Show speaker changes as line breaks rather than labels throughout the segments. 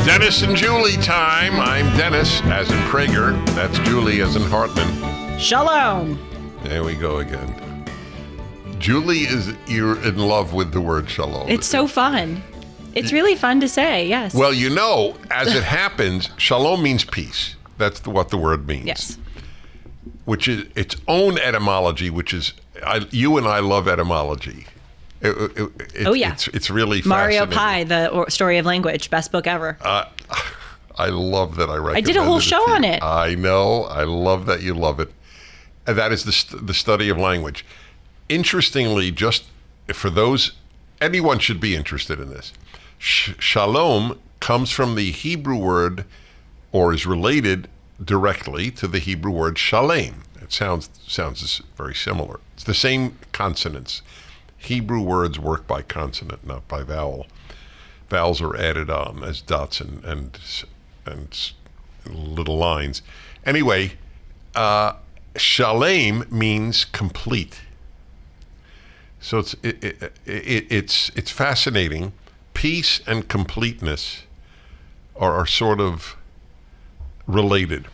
Dennis and Julie time. I'm Dennis, as in Prager. That's Julie, as in Hartman.
Shalom.
There we go again. Julie, you're in love with the word shalom.
It's so fun. It's really fun to say, yes.
Well, you know, as it happens, shalom means peace. That's what the word means.
Yes.
Which is its own etymology, which is, you and I love etymology.
Oh, yeah.
It's really
Mario
fascinating.
Pye, the Story of Language, best book ever.
I love that I recommended
I did a whole show on it.
I know. I love that you love it. And that is the study of language. Interestingly, just for those, anyone should be interested in this. Shalom comes from the Hebrew word, or is related directly to the Hebrew word shalem. It sounds very similar. It's the same consonants. Hebrew words work by consonant, not by vowel. Vowels are added on as dots and little lines. Anyway, shalem means complete. So it's fascinating. Peace and completeness are sort of related.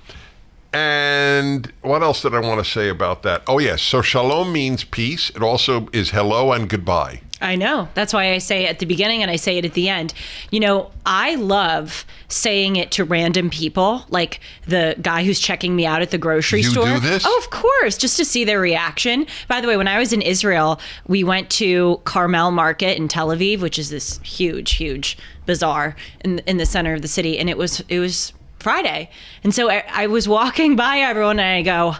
And what else did I want to say about that? Oh, yes. So shalom means peace. It also is hello and goodbye.
I know. That's why I say it at the beginning and I say it at the end. You know, I love saying it to random people, like the guy who's checking me out at the grocery store.
You do this?
Oh, of course, just to see their reaction. By the way, when I was in Israel, we went to Carmel Market in Tel Aviv, which is this huge bazaar in the center of the city. And it was Friday. And so I was walking by everyone and I go,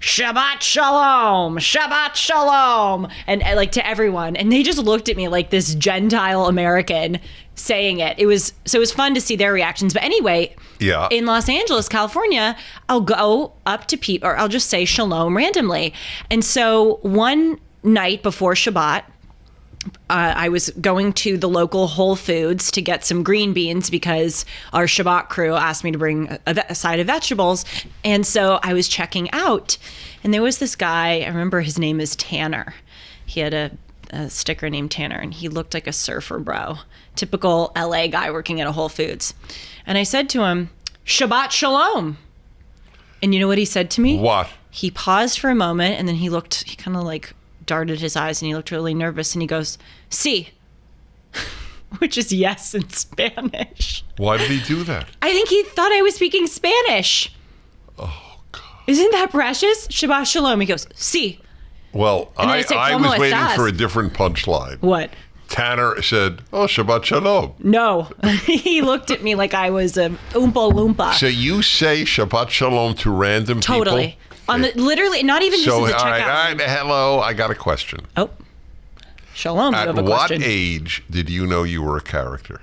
Shabbat Shalom, Shabbat Shalom, and like to everyone. And they just looked at me like this Gentile American saying it. So it was fun to see their reactions. But anyway,
yeah.
In Los Angeles, California, I'll go up to people, or I'll just say Shalom randomly. And so one night before Shabbat, I was going to the local Whole Foods to get some green beans because our Shabbat crew asked me to bring a side of vegetables. And so I was checking out, and there was this guy, I remember his name is Tanner. He had a sticker named Tanner, and he looked like a surfer bro, typical LA guy working at a Whole Foods. And I said to him, Shabbat Shalom. And you know what he said to me?
What?
He paused for a moment, and then he kind of like darted his eyes and he looked really nervous and he goes, "Sí," which is yes in Spanish.
Why did he do that?
I think he thought I was speaking Spanish.
Oh, God.
Isn't that precious? Shabbat Shalom. He goes, "Sí."
Well, I
"¿Cómo
was waiting
estás?"
for a different punchline.
What?
Tanner said, "Oh, Shabbat Shalom."
No. He looked at me like I was a Oompa Loompa.
So you say Shabbat Shalom to random people?
Totally. Literally, not even just in the checkout.
All right, hello, I got a question.
Oh. Shalom, you have a question.
At what age did you know you were a character?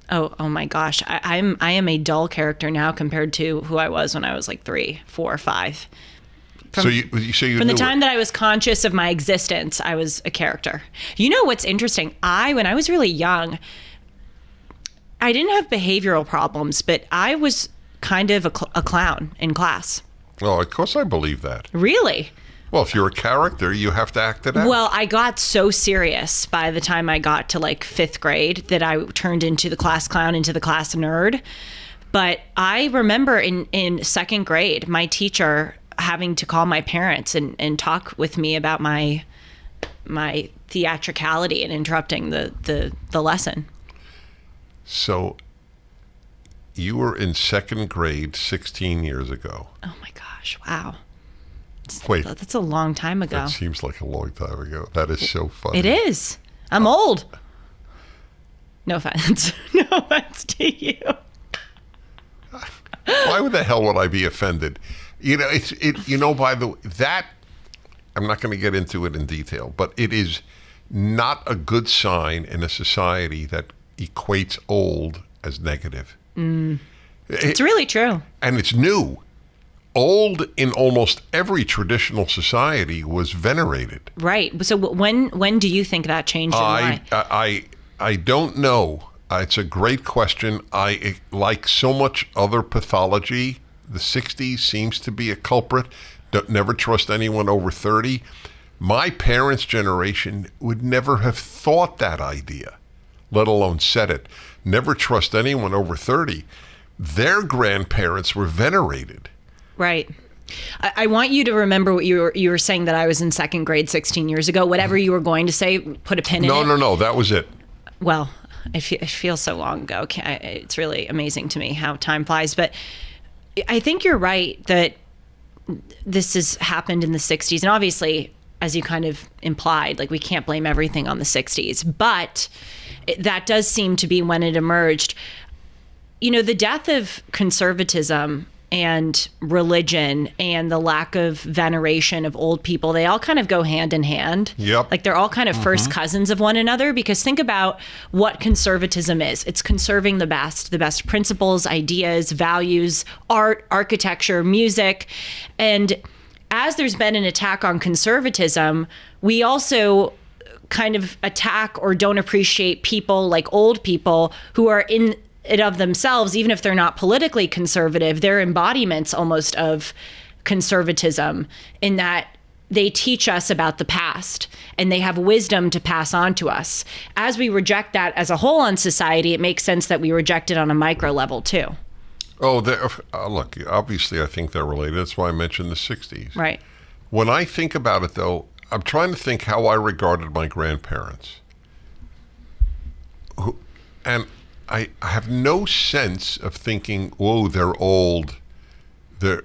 Oh my gosh. I am a dull character now compared to who I was when I was like 3, 4, 5. From the time that I was conscious of my existence, I was a character. You know what's interesting? When I was really young, I didn't have behavioral problems, but I was kind of a clown in class.
Oh, of course I believe that.
Really?
Well, if you're a character, you have to act it out.
Well, I got so serious by the time I got to like 5th grade that I turned into the class clown, into the class nerd. But I remember in 2nd grade, my teacher having to call my parents and talk with me about my theatricality and interrupting the lesson.
So you were in 2nd grade 16 years ago.
Oh my gosh, wow.
Wait.
That's a long time ago.
That seems like a long time ago. That is so funny.
It is. I'm old. No offense. No offense to you.
Why the hell would I be offended? You know, by the way, that, I'm not going to get into it in detail, but it is not a good sign in a society that equates old as negative.
It's really true.
And it's new. Old in almost every traditional society was venerated.
Right. So when do you think that changed and why?
I don't know. It's a great question. Like so much other pathology, the 60s seems to be a culprit. Never trust anyone over 30. My parents' generation would never have thought that idea. let alone said it. Never trust anyone over 30. Their grandparents were venerated.
Right. I want you to remember what you were saying, that I was in second grade 16 years ago. Whatever you were going to say, put a pin in it.
No, that was it.
Well, it feels so long ago. It's really amazing to me how time flies. But I think you're right that this has happened in the 60s. And obviously, as you kind of implied, like, we can't blame everything on the 60s. But that does seem to be when it emerged. You know, the death of conservatism and religion and the lack of veneration of old people, they all kind of go hand in hand.
Yep.
Like, they're all kind of first cousins of one another, because think about what conservatism is. It's conserving the best principles, ideas, values, art, architecture, music. And as there's been an attack on conservatism, we also kind of attack or don't appreciate people like old people who are in it of themselves, even if they're not politically conservative, they're embodiments almost of conservatism, in that they teach us about the past and they have wisdom to pass on to us. As we reject that as a whole on society, it makes sense that we reject it on a micro level too.
Oh, look, obviously I think they're related. That's why I mentioned the 60s.
Right.
When I think about it, though, I'm trying to think how I regarded my grandparents. And I have no sense of thinking, "Whoa, they're old. They're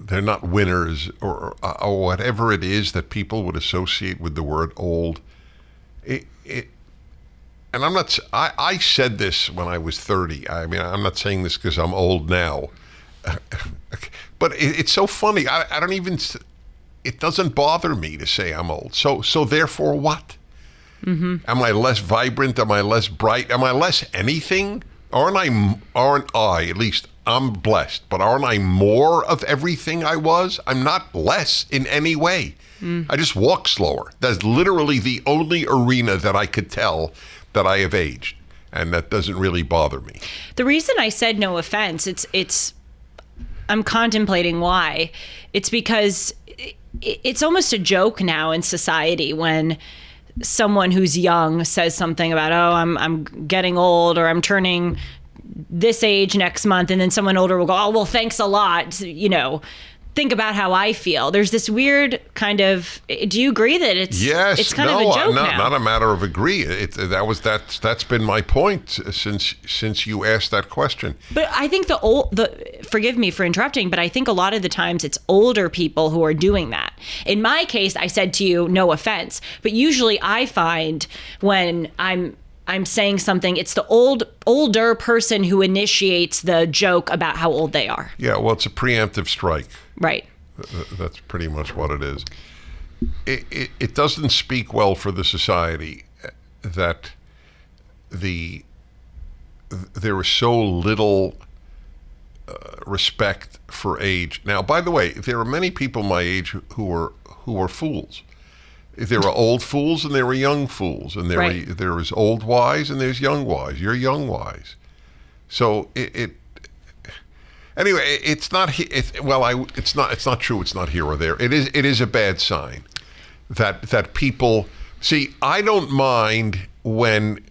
not winners," or whatever it is that people would associate with the word old. And I'm not. I said this when I was 30. I mean, I'm not saying this because I'm old now, but it's so funny. I don't even. It doesn't bother me to say I'm old. So therefore, what? Mm-hmm. Am I less vibrant? Am I less bright? Am I less anything? Aren't I, at least I'm blessed, but aren't I more of everything I was? I'm not less in any way. I just walk slower. That's literally the only arena that I could tell that I have aged, and that doesn't really bother me.
The reason I said no offense, I'm contemplating why. It's because it's almost a joke now in society when someone who's young says something about, oh, I'm getting old, or I'm turning this age next month, and then someone older will go, oh, well, thanks a lot, you know, think about how I feel. There's this weird kind of, do you agree that it's kind of a joke now?
Not a matter of agree. That's been my point since you asked that question.
But I think forgive me for interrupting, but I think a lot of the times it's older people who are doing that. In my case, I said to you, no offense, but usually I find when I'm saying something, it's the older person who initiates the joke about how old they are.
Yeah, well, it's a preemptive strike.
Right.
That's pretty much what it is. It doesn't speak well for the society that there is so little respect for age. Now, by the way, there are many people my age who are fools. There are old fools and there are young fools, and there is old wise and there's young wise. You're young wise. So anyway, it's not true. It's not here or there. It is a bad sign that people see. I don't mind when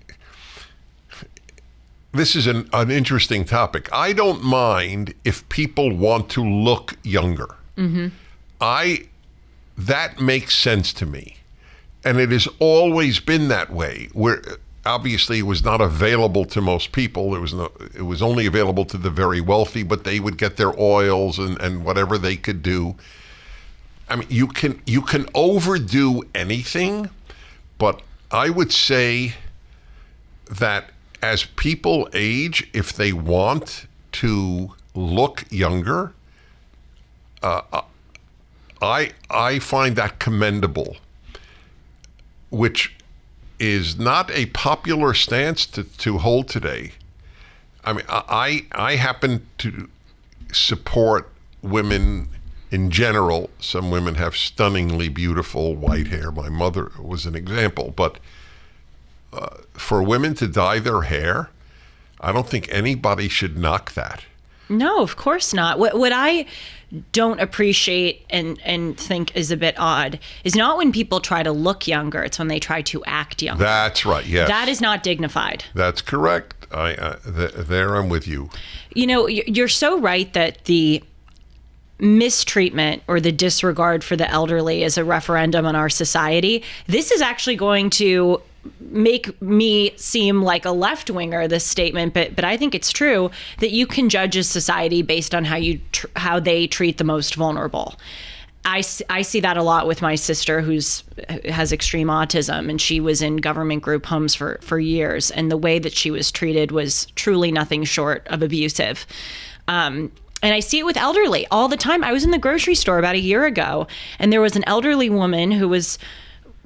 this is an interesting topic. I don't mind if people want to look younger. Mm-hmm. That makes sense to me. And it has always been that way, where obviously it was not available to most people. It was only available to the very wealthy, but they would get their oils and whatever they could do. I mean, you can overdo anything, but I would say that as people age, if they want to look younger, I find that commendable, which is not a popular stance to hold today. I mean, I happen to support women in general. Some women have stunningly beautiful white hair. My mother was an example. But for women to dye their hair, I don't think anybody should knock that.
No, of course not. What I don't appreciate and think is a bit odd is not when people try to look younger. It's when they try to act younger.
That's right. Yes.
That is not dignified.
That's correct. There I'm with you.
You know, you're so right that the mistreatment or the disregard for the elderly is a referendum on our society. This is actually going to make me seem like a left-winger, this statement, but I think it's true that you can judge a society based on how they treat the most vulnerable. I see that a lot with my sister has extreme autism, and she was in government group homes for years, and the way that she was treated was truly nothing short of abusive. And I see it with elderly all the time. I was in the grocery store about a year ago, and there was an elderly woman who was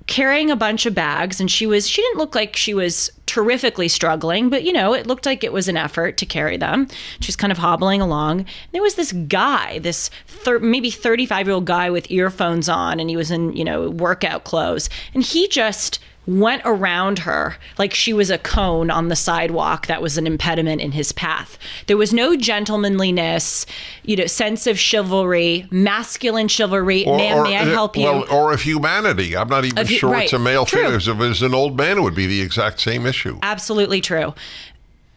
carrying a bunch of bags, and she didn't look like she was terrifically struggling, but it looked like it was an effort to carry them. She was kind of hobbling along. And there was this guy, maybe 35-year-old guy with earphones on, and he was in, workout clothes. And he just went around her like she was a cone on the sidewalk that was an impediment in his path. There was no gentlemanliness, sense of chivalry, masculine chivalry. Ma'am, may I help you?
Well, or of humanity. I'm not even sure
right.
it's a male
True.
figure. If it was an old man, it would be the exact same issue.
Absolutely true.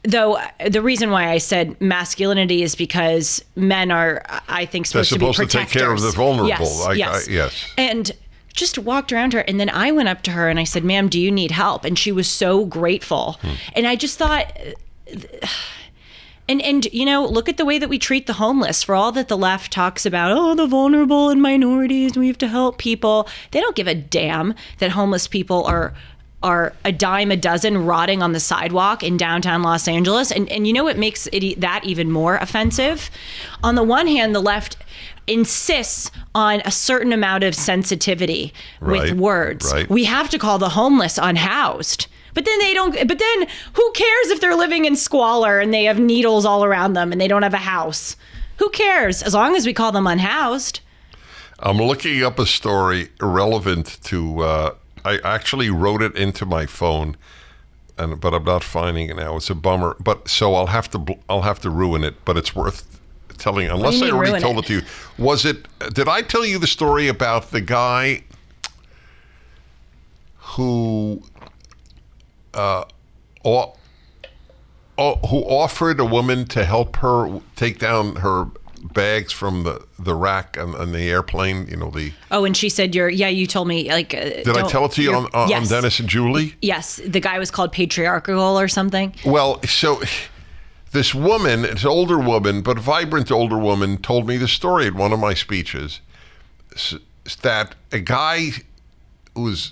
Though the reason why I said masculinity is because men are, I think, supposed to be protectors.
Take care of the vulnerable.
Yes.
Yes.
And just walked around her, and then I went up to her and I said, "Ma'am, do you need help?" And she was so grateful. And I just thought, and look at the way that we treat the homeless. For all that the left talks about, the vulnerable and minorities, we have to help people. They don't give a damn that homeless people are a dime a dozen rotting on the sidewalk in downtown Los Angeles. And what makes that even more offensive? On the one hand, the left insists on a certain amount of sensitivity with words.
Right.
We have to call the homeless unhoused. But then who cares if they're living in squalor and they have needles all around them and they don't have a house? Who cares? As long as we call them unhoused.
I'm looking up a story relevant to, I actually wrote it into my phone, but I'm not finding it now. It's a bummer. But so I'll have to ruin it, but it's worth telling, unless I already told it to you. Did I tell you the story about the guy who offered a woman to help her take down her bags from the rack on the airplane,
and she said, you told me,
did I tell it to you on
yes.
Dennis and Julie?
Yes, the guy was called patriarchal or something.
Well, so this woman, it's an older woman, but a vibrant older woman, told me the story at one of my speeches, that a guy who was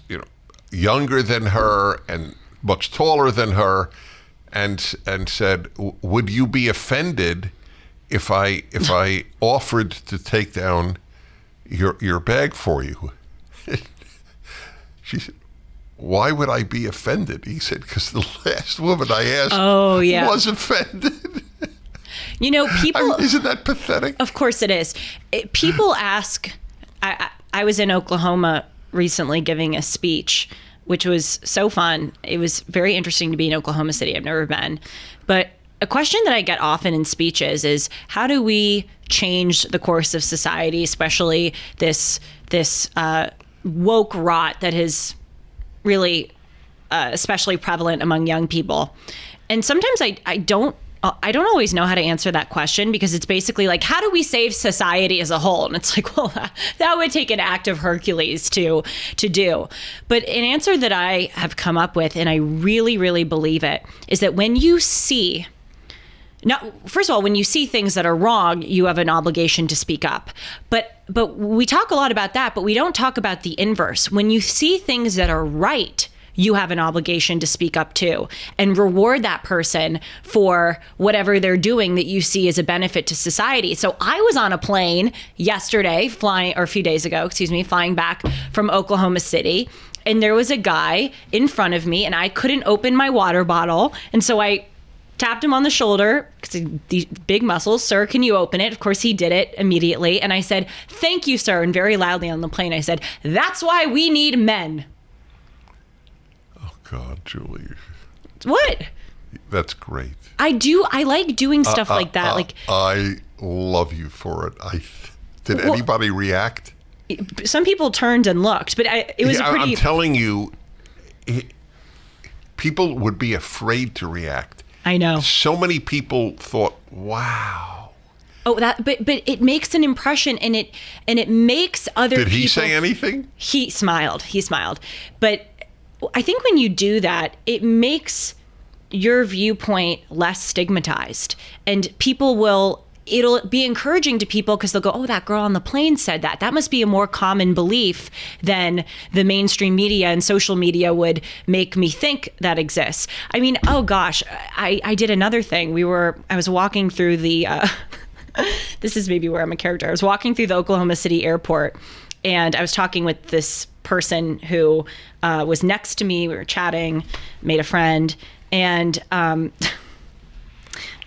younger than her and much taller than her, and said, "Would you be offended if I offered to take down your bag for you?" She said, "Why would I be offended?" He said, "Because the last woman I asked was offended."
People...
isn't that pathetic?
Of course it is. People ask... I was in Oklahoma recently giving a speech, which was so fun. It was very interesting to be in Oklahoma City. I've never been. But a question that I get often in speeches is, how do we change the course of society, especially this woke rot that is really especially prevalent among young people? And sometimes I don't always know how to answer that question, because it's basically like, how do we save society as a whole? And it's like, well, that would take an act of Hercules to do. But an answer that I have come up with, and I really, really believe it, is that when you see... Now, first of all, when you see things that are wrong, you have an obligation to speak up. But we talk a lot about that, but we don't talk about the inverse. When you see things that are right, you have an obligation to speak up too, and reward that person for whatever they're doing that you see as a benefit to society. So I was on a plane yesterday, flying back from Oklahoma City, and there was a guy in front of me, and I couldn't open my water bottle, and so I tapped him on the shoulder, because these big muscles. "Sir, can you open it?" Of course, he did it immediately. And I said, "Thank you, sir." And very loudly on the plane, I said, "That's why we need men."
Oh, God, Julie.
What?
That's great.
I like doing stuff like that.
I love you for it. Did anybody react?
Some people turned and looked, but it was
Yeah,
a pretty...
I'm telling you, people would be afraid to react.
I know.
So many people thought, wow.
Oh, but it makes an impression, and it makes other people...
Did he say anything?
He smiled. But I think when you do that, it makes your viewpoint less stigmatized, and it'll be encouraging to people because they'll go, oh, that girl on the plane said that. That must be a more common belief than the mainstream media and social media would make me think that exists. I mean, oh gosh, I did another thing. I was walking through the, this is maybe where I'm a character. I was walking through the Oklahoma City airport, and I was talking with this person who was next to me. We were chatting, made a friend, and I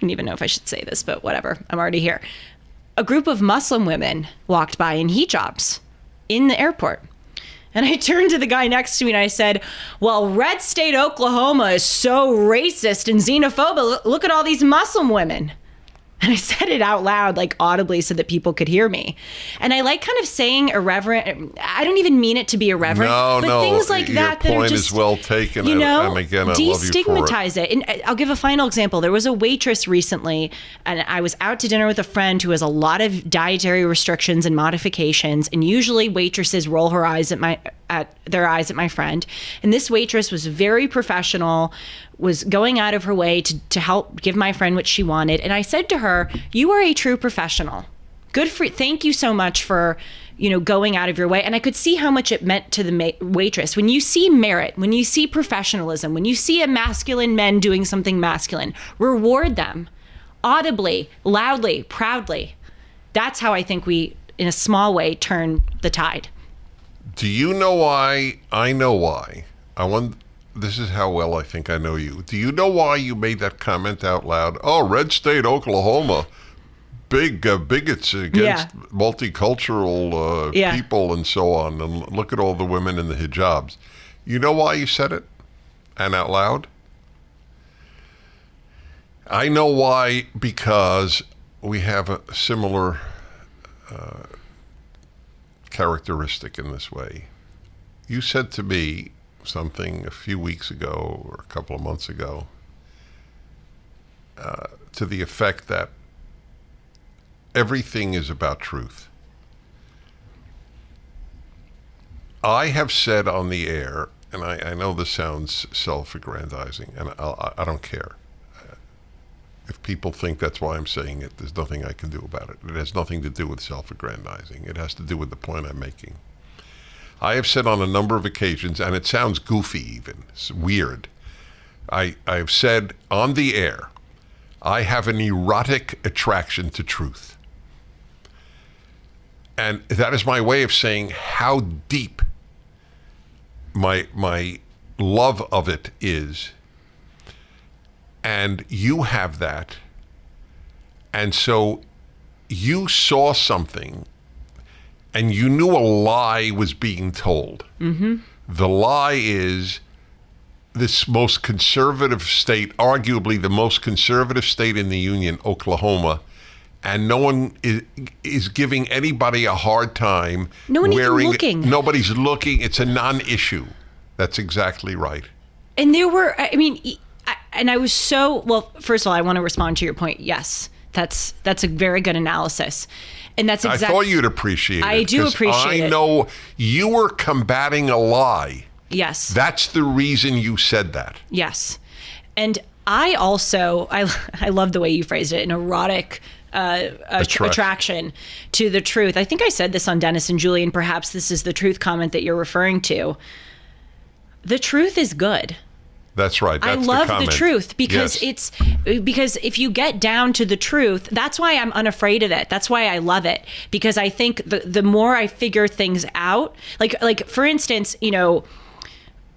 don't even know if I should say this, but whatever. I'm already here. A group of Muslim women walked by in hijabs in the airport. And I turned to the guy next to me and I said, well, red state Oklahoma is so racist and xenophobic. Look at all these Muslim women. And I said it out loud, like audibly, so that people could hear me. And I like kind of saying irreverent. I don't even mean it to be irreverent. But things like that
your
are
point
just,
is well taken.
And
again, I love you for
destigmatize it. And I'll give a final example. There was a waitress recently, and I was out to dinner with a friend who has a lot of dietary restrictions and modifications. And usually waitresses roll their eyes at my friend. And this waitress was very professional, was going out of her way to help give my friend what she wanted. And I said to her, you are a true professional. Thank you so much for, going out of your way. And I could see how much it meant to the waitress. When you see merit, when you see professionalism, when you see a masculine men doing something masculine, reward them audibly, loudly, proudly. That's how I think we, in a small way, turn the tide.
Do you know why? I know why. This is how well I think I know you. Do you know why you made that comment out loud? Oh, red state Oklahoma, big bigots against multicultural people and so on. And look at all the women in the hijabs. You know why you said it? And out loud? I know why, because we have a similar characteristic in this way. You said to me something a few weeks ago or a couple of months ago to the effect that everything is about truth. I have said on the air, and I know this sounds self-aggrandizing, and I don't care. If people think that's why I'm saying it, there's nothing I can do about it. It has nothing to do with self-aggrandizing. It has to do with the point I'm making. I have said on a number of occasions, and it sounds goofy even, it's weird. I've said on the air, I have an erotic attraction to truth. And that is my way of saying how deep my love of it is. And you have that. And so you saw something and you knew a lie was being told. Mm-hmm. The lie is this most conservative state, arguably the most conservative state in the Union, Oklahoma, and no one is giving anybody a hard time.
No one even looking.
Nobody's looking. It's a non-issue. That's exactly right.
And there were, and I was so, well, first of all, I want to respond to your point. Yes, that's a very good analysis. And that's exactly.
I thought you'd appreciate it.
I do appreciate it.
I know you were combating a lie.
Yes.
That's the reason you said that.
Yes. And I also, I love the way you phrased it, an erotic attraction to the truth. I think I said this on Dennis and Julie, and perhaps this is the truth comment that you're referring to. The truth is good.
That's right. That's
I love
the
truth because because if you get down to the truth, that's why I'm unafraid of it. That's why I love it, because I think the more I figure things out, like for instance,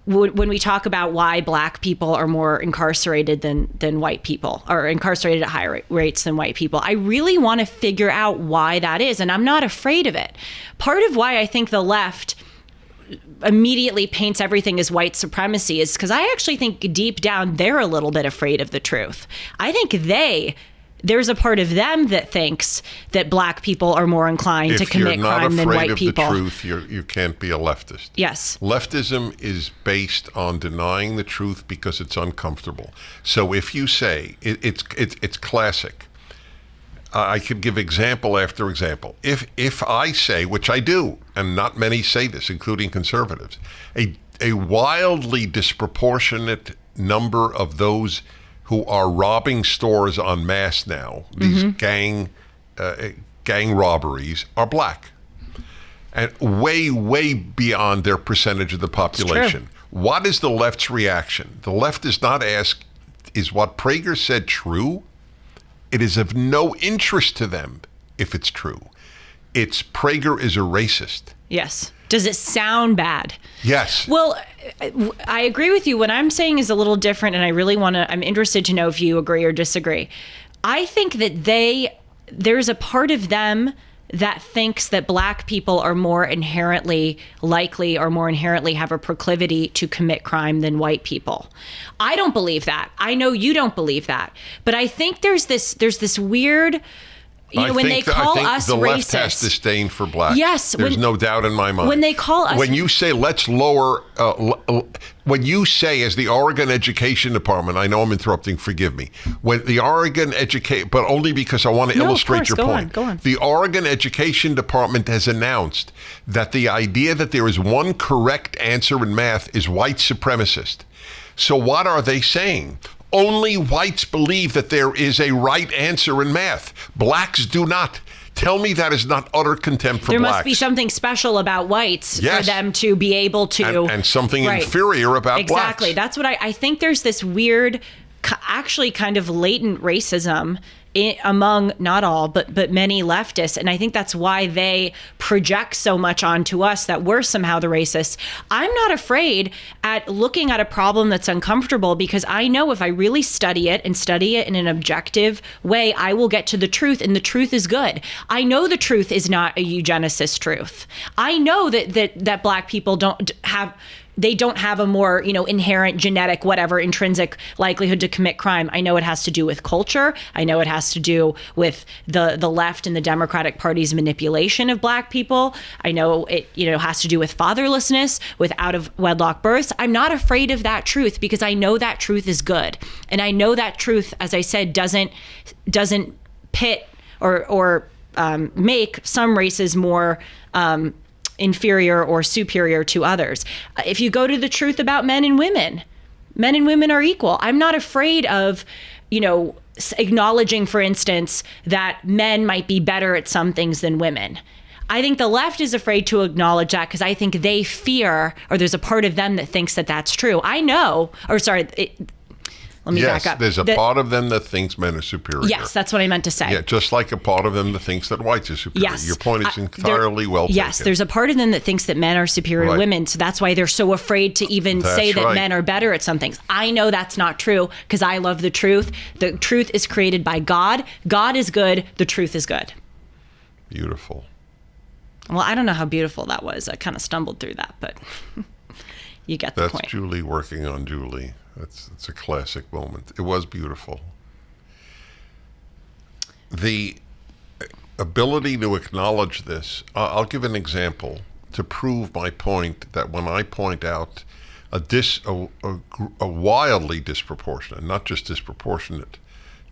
when we talk about why black people are more incarcerated than white people, or incarcerated at higher rates than white people, I really want to figure out why that is. And I'm not afraid of it. Part of why I think the left immediately paints everything as white supremacy is because I actually think deep down they're a little bit afraid of the truth. I think they there's a part of them that thinks that black people are more inclined to commit crime than white people.
If you're not afraid of the truth, you can't be a leftist.
Yes.
Leftism is based on denying the truth because it's uncomfortable. So if you say, it's classic. I could give example after example. If I say, which I do, and not many say this, including conservatives, a wildly disproportionate number of those who are robbing stores en masse now, these gang robberies, are black. And way beyond their percentage of the population. What is the left's reaction? The left does not ask, is what Prager said true? It is of no interest to them if it's true. It's Prager is a racist.
Yes. Does it sound bad?
Yes.
Well, I agree with you. What I'm saying is a little different, and I'm interested to know if you agree or disagree. I think that there's a part of them that thinks that black people are more inherently likely or more inherently have a proclivity to commit crime than white people. I don't believe that. I know you don't believe that. But I think there's this weird, when they call us racist.
The left has disdain for blacks.
Yes.
There's no doubt in my mind.
When they call us.
When you say, let's lower, when you say, as the Oregon Education Department, I know I'm interrupting, forgive me. When the Oregon but only because I want to illustrate your point.
Go on.
The Oregon Education Department has announced that the idea that there is one correct answer in math is white supremacist. So what are they saying? Only whites believe that there is a right answer in math. Blacks do not. Tell me that is not utter contempt for blacks.
There must be something special about whites for them to be able to...
And something inferior about blacks.
Exactly. That's what I think there's this weird, actually kind of latent racism among not all, but many leftists. And I think that's why they project so much onto us that we're somehow the racists. I'm not afraid at looking at a problem that's uncomfortable, because I know if I really study it in an objective way, I will get to the truth, and the truth is good. I know the truth is not a eugenicist truth. I know that black people don't have a more, inherent genetic, whatever, intrinsic likelihood to commit crime. I know it has to do with culture. I know it has to do with the left and the Democratic Party's manipulation of black people. I know it, has to do with fatherlessness, with out of wedlock births. I'm not afraid of that truth, because I know that truth is good. And I know that truth, as I said, doesn't pit or make some races more, inferior or superior to others. If you go to the truth about men and women are equal. I'm not afraid of, acknowledging, for instance, that men might be better at some things than women. I think the left is afraid to acknowledge that, because I think they fear, or there's a part of them that thinks that that's true. Let me back up.
There's a part of them that thinks men are superior.
Yes, that's what I meant to say.
Yeah, just like a part of them that thinks that whites are superior.
Yes.
Your point is entirely well taken.
Yes, there's a part of them that thinks that men are superior to women, so that's why they're so afraid to even say that men are better at some things. I know that's not true, because I love the truth. The truth is created by God. God is good. The truth is good.
Beautiful.
Well, I don't know how beautiful that was. I kind of stumbled through that, but you get the point.
That's Julie working on Julie. It's a classic moment. It was beautiful. The ability to acknowledge this, I'll give an example to prove my point, that when I point out a wildly disproportionate, not just disproportionate,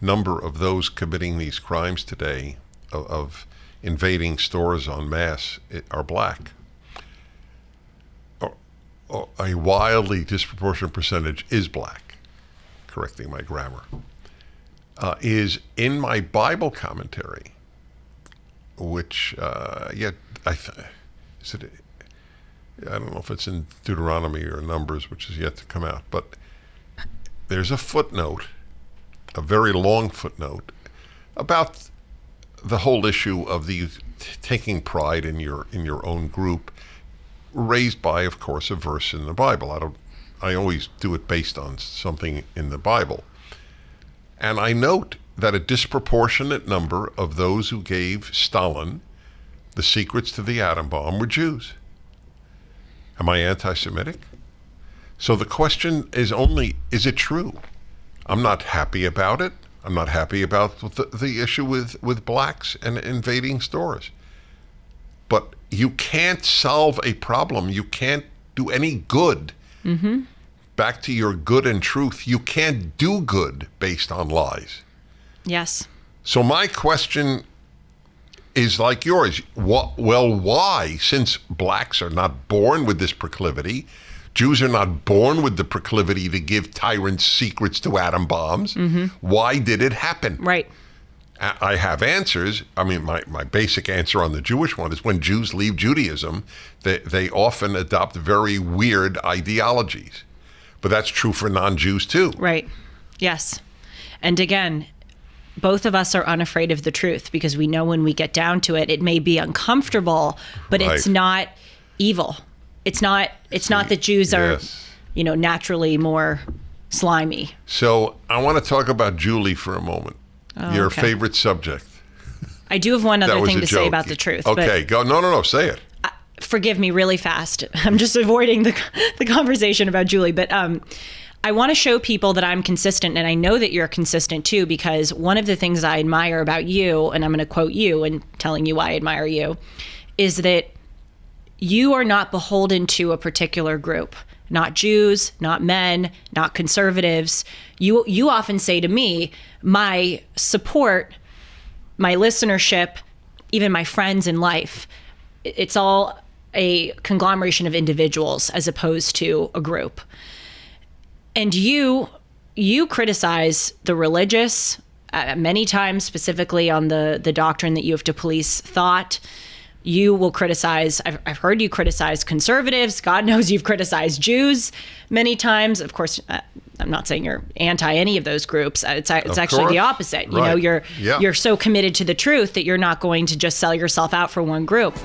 number of those committing these crimes today, of invading stores en masse, are black. A wildly disproportionate percentage is black, correcting my grammar, is in my Bible commentary, which, I don't know if it's in Deuteronomy or Numbers, which is yet to come out, but there's a footnote, a very long footnote, about the whole issue of the taking pride in your own group, raised by, of course, a verse in the Bible. I always do it based on something in the Bible. And I note that a disproportionate number of those who gave Stalin the secrets to the atom bomb were Jews. Am I anti-Semitic? So the question is only, is it true? I'm not happy about it. I'm not happy about the issue with blacks and invading stores. But you can't solve a problem. You can't do any good. Back to your good and truth. You can't do good based on lies.
Yes.
So my question is like yours. Well, why? Since blacks are not born with this proclivity, Jews are not born with the proclivity to give tyrants secrets to atom bombs. Why did it happen?
Right.
I have answers. I mean, my basic answer on the Jewish one is when Jews leave Judaism, they often adopt very weird ideologies. But that's true for non-Jews too.
Right. Yes. And again, both of us are unafraid of the truth because we know when we get down to it, it may be uncomfortable, but it's not evil. It's not that Jews are, naturally more slimy.
So I want to talk about Julie for a moment. Your favorite subject.
I do have one other thing to say about the truth.
Okay, go. No, say it.
Forgive me really fast. I'm just avoiding the conversation about Julie, but I want to show people that I'm consistent, and I know that you're consistent too, because one of the things I admire about you, and I'm going to quote you and telling you why I admire you, is that you are not beholden to a particular group, not Jews, not men, not conservatives. You often say to me, my support, my listenership, even my friends in life, it's all a conglomeration of individuals as opposed to a group. And you criticize the religious many times, specifically on the doctrine that you have to police thought. You will criticize, I've heard you criticize conservatives. God knows you've criticized Jews many times. Of course, I'm not saying you're anti any of those groups. It's actually the opposite.
Right.
You know, you're so committed to the truth that you're not going to just sell yourself out for one group.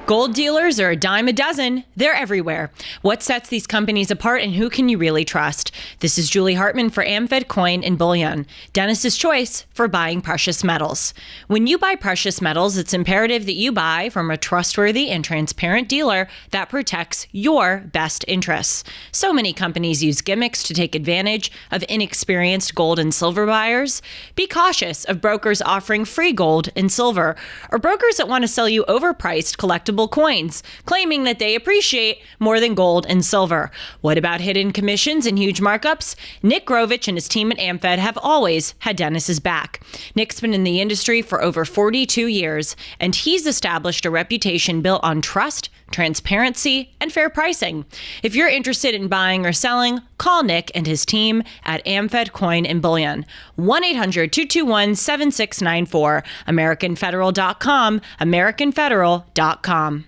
Gold dealers are a dime a dozen. They're everywhere. What sets these companies apart and who can you really trust? This is Julie Hartman for AmFed Coin and Bullion, Dennis's choice for buying precious metals. When you buy precious metals, it's imperative that you buy from a trustworthy and transparent dealer that protects your best interests. So many companies use gimmicks to take advantage of inexperienced gold and silver buyers. Be cautious of brokers offering free gold and silver, or brokers that want to sell you overpriced collectible coins, claiming that they appreciate more than gold and silver. What about hidden commissions and huge markups? Nick Grovich and his team at AmFed have always had Dennis's back. Nick's been in the industry for over 42 years, and he's established a reputation built on trust, transparency, and fair pricing. If you're interested in buying or selling, call Nick and his team at AmFed Coin and Bullion. 1-800-221-7694. AmericanFederal.com. AmericanFederal.com.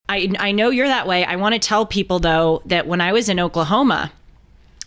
I know you're that way. I want to tell people, though, that when I was in Oklahoma,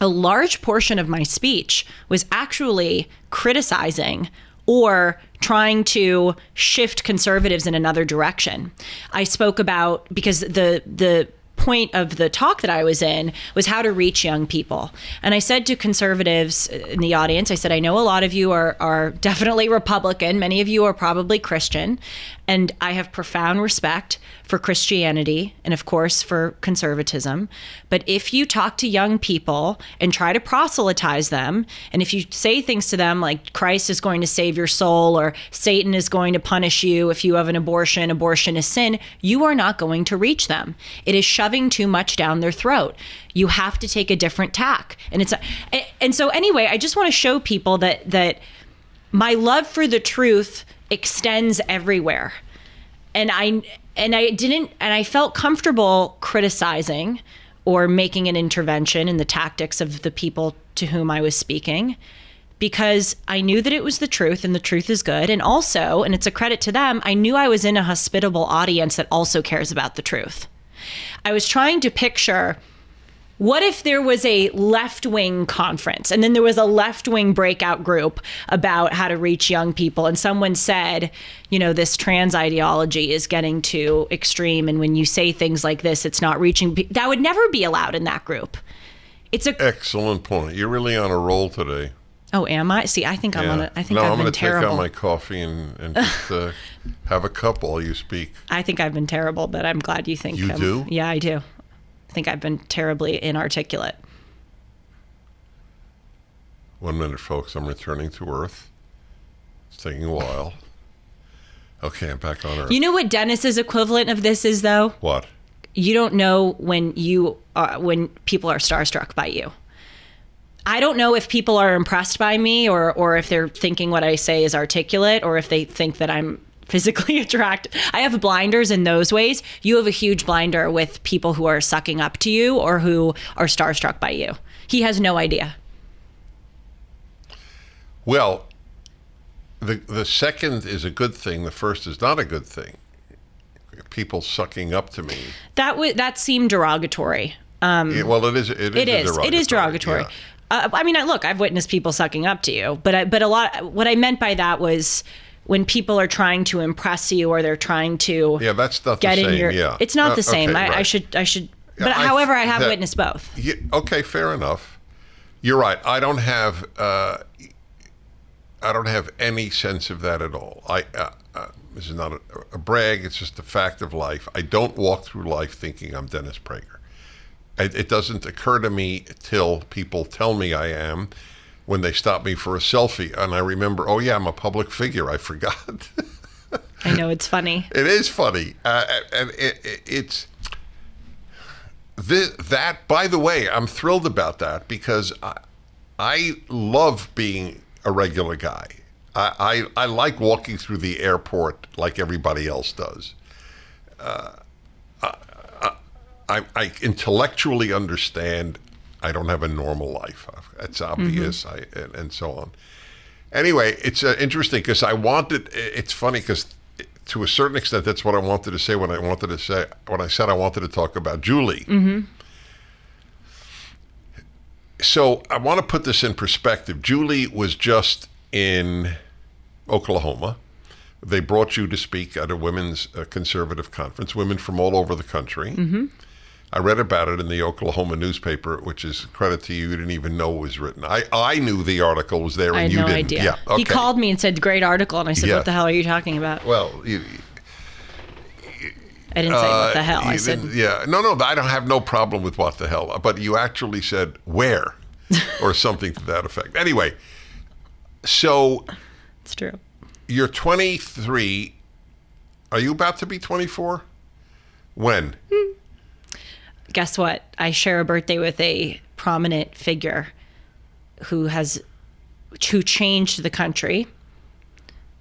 a large portion of my speech was actually criticizing or trying to shift conservatives in another direction. I spoke about, because the point of the talk that I was in was how to reach young people. And I said to conservatives in the audience, I said, I know a lot of you are definitely Republican. Many of you are probably Christian. And I have profound respect for Christianity and, of course, for conservatism. But if you talk to young people and try to proselytize them, and if you say things to them like Christ is going to save your soul or Satan is going to punish you if you have an abortion, abortion is sin, you are not going to reach them. It is shoving too much down their throat. You have to take a different tack. And so anyway, I just want to show people that my love for the truth extends everywhere. And I felt comfortable criticizing or making an intervention in the tactics of the people to whom I was speaking, because I knew that it was the truth and the truth is good. And also, and it's a credit to them, I knew I was in a hospitable audience that also cares about the truth. I was trying to picture, what if there was a left-wing conference and then there was a left-wing breakout group about how to reach young people, and someone said, this trans ideology is getting too extreme, and when you say things like this, it's not reaching that would never be allowed in that group. It's a
excellent point. You're really on a roll today.
Oh, am I? See, I think I'm on it. I think I've been terrible.
I'm going to take out my coffee and just have a cup while you speak.
I think I've been terrible, but I'm glad you think
you do.
Yeah, I do. I think I've been terribly inarticulate.
1 minute, folks. I'm returning to Earth. It's taking a while. Okay, I'm back on Earth.
You know what Dennis's equivalent of this is, though?
What?
You don't know when people are starstruck by you. I don't know if people are impressed by me or if they're thinking what I say is articulate or if they think that I'm physically attractive. I have blinders in those ways. You have a huge blinder with people who are sucking up to you or who are starstruck by you. He has no idea.
Well, the second is a good thing. The first is not a good thing. People sucking up to me.
That seemed derogatory.
Yeah, well, it is.
It is derogatory.
Yeah.
I mean, look, I've witnessed people sucking up to you, but a lot. What I meant by that was when people are trying to impress you or they're trying to
that's not
get
the same.
in your.
Yeah,
It's not the same.
Okay,
I
right.
should. But however, I have witnessed both.
Yeah, okay, fair enough. You're right. I don't have any sense of that at all. This is not a brag. It's just a fact of life. I don't walk through life thinking I'm Dennis Prager. It doesn't occur to me till people tell me I am when they stop me for a selfie. And I remember, oh, yeah, I'm a public figure. I forgot.
I know, it's funny.
It is funny. And it's... That, by the way, I'm thrilled about that because I love being a regular guy. I like walking through the airport like everybody else does. I intellectually understand I don't have a normal life. It's obvious, and so on. Anyway, it's interesting because it's funny because to a certain extent, that's what I wanted to say when I said I wanted to talk about Julie.
Mm-hmm.
So I want to put this in perspective. Julie was just in Oklahoma. They brought you to speak at a women's conservative conference, women from all over the country.
Mm-hmm.
I read about it in the Oklahoma newspaper, which is credit to you. You didn't even know it was written. I knew the article was there, and you didn't.
I had no idea.
Yeah, okay.
He called me and said, "Great article," and I said,
Yeah.
"What the hell are you talking about?"
Well,
I didn't say what the hell. I said,
yeah, no, I don't have no problem with what the hell, but you actually said where, or something to that effect. Anyway, so
"It's true."
You're 23. Are you about to be 24? When?
Guess what? I share a birthday with a prominent figure who changed the country.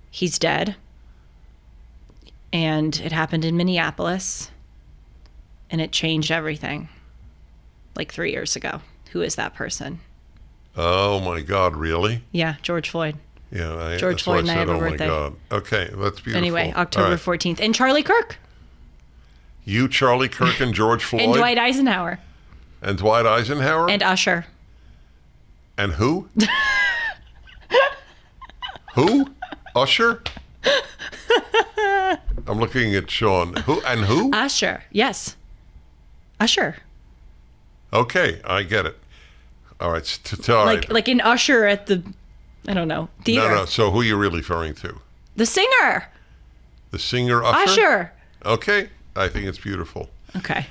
He's dead. And it happened in Minneapolis. And it changed everything. Like 3 years ago. Who is that person?
Oh my God, really?
Yeah, George Floyd.
Yeah,
George Floyd and I have a
oh my
birthday.
God. Okay, that's beautiful.
Anyway, October
All right.
14th. And Charlie Kirk.
You, Charlie Kirk, and George Floyd?
And Dwight Eisenhower.
And Dwight Eisenhower?
And Usher.
And who? Who? Usher? I'm looking at Sean. Who and who?
Usher. Yes. Usher.
Okay, I get it. All right. All right.
Like an usher at the, I don't know, theater.
No. So who are you really referring to?
The singer.
The singer Usher?
Usher.
Okay. I think it's beautiful.
Okay.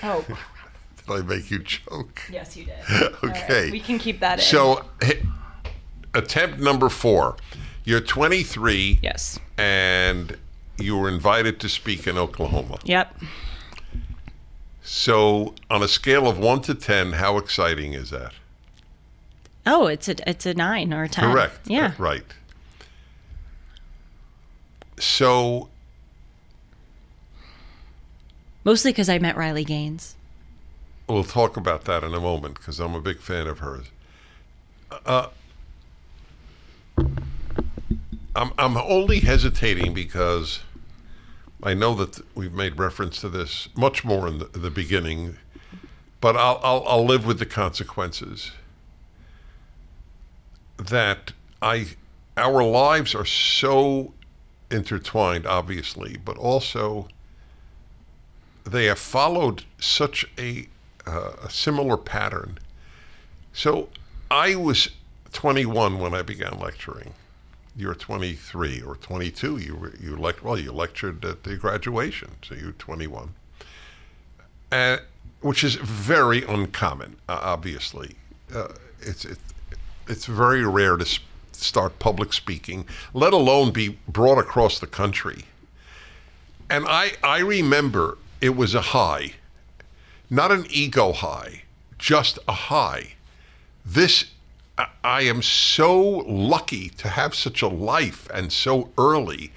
Oh.
Did I make you choke?
Yes, you did.
Okay.
Right, we can keep that in.
So, attempt number 4. You're 23.
Yes.
And you were invited to speak in Oklahoma.
Yep.
So, on a scale of 1 to 10, how exciting is that?
Oh, it's a 9 or a 10.
Correct.
Yeah.
Right. So,
Mostly because I met Riley Gaines.
we'll talk about that in a moment because I'm a big fan of hers. I'm only hesitating because I know that we've made reference to this much more in the beginning, but I'll live with the consequences. That our lives are so intertwined, obviously, but also they have followed such a similar pattern. So I was 21 when I began lecturing. You're 23 or 22. You lectured at the graduation, so you're 21, which is very uncommon. Obviously, it's very rare to start public speaking, let alone be brought across the country. And I remember it was a high, not an ego high, just a high. I am so lucky to have such a life and so early.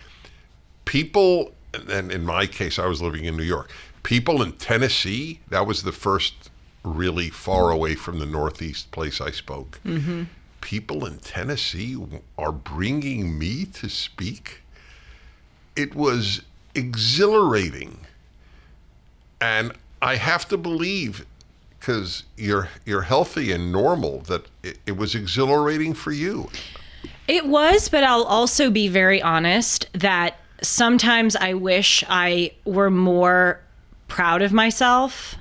People, and in my case, I was living in New York, people in Tennessee, that was the first really far away from the Northeast place I spoke. Mm-hmm. People in Tennessee are bringing me to speak. It was exhilarating. And I have to believe, because you're healthy and normal, that it was exhilarating for you.
It was, but I'll also be very honest that sometimes I wish I were more proud of myself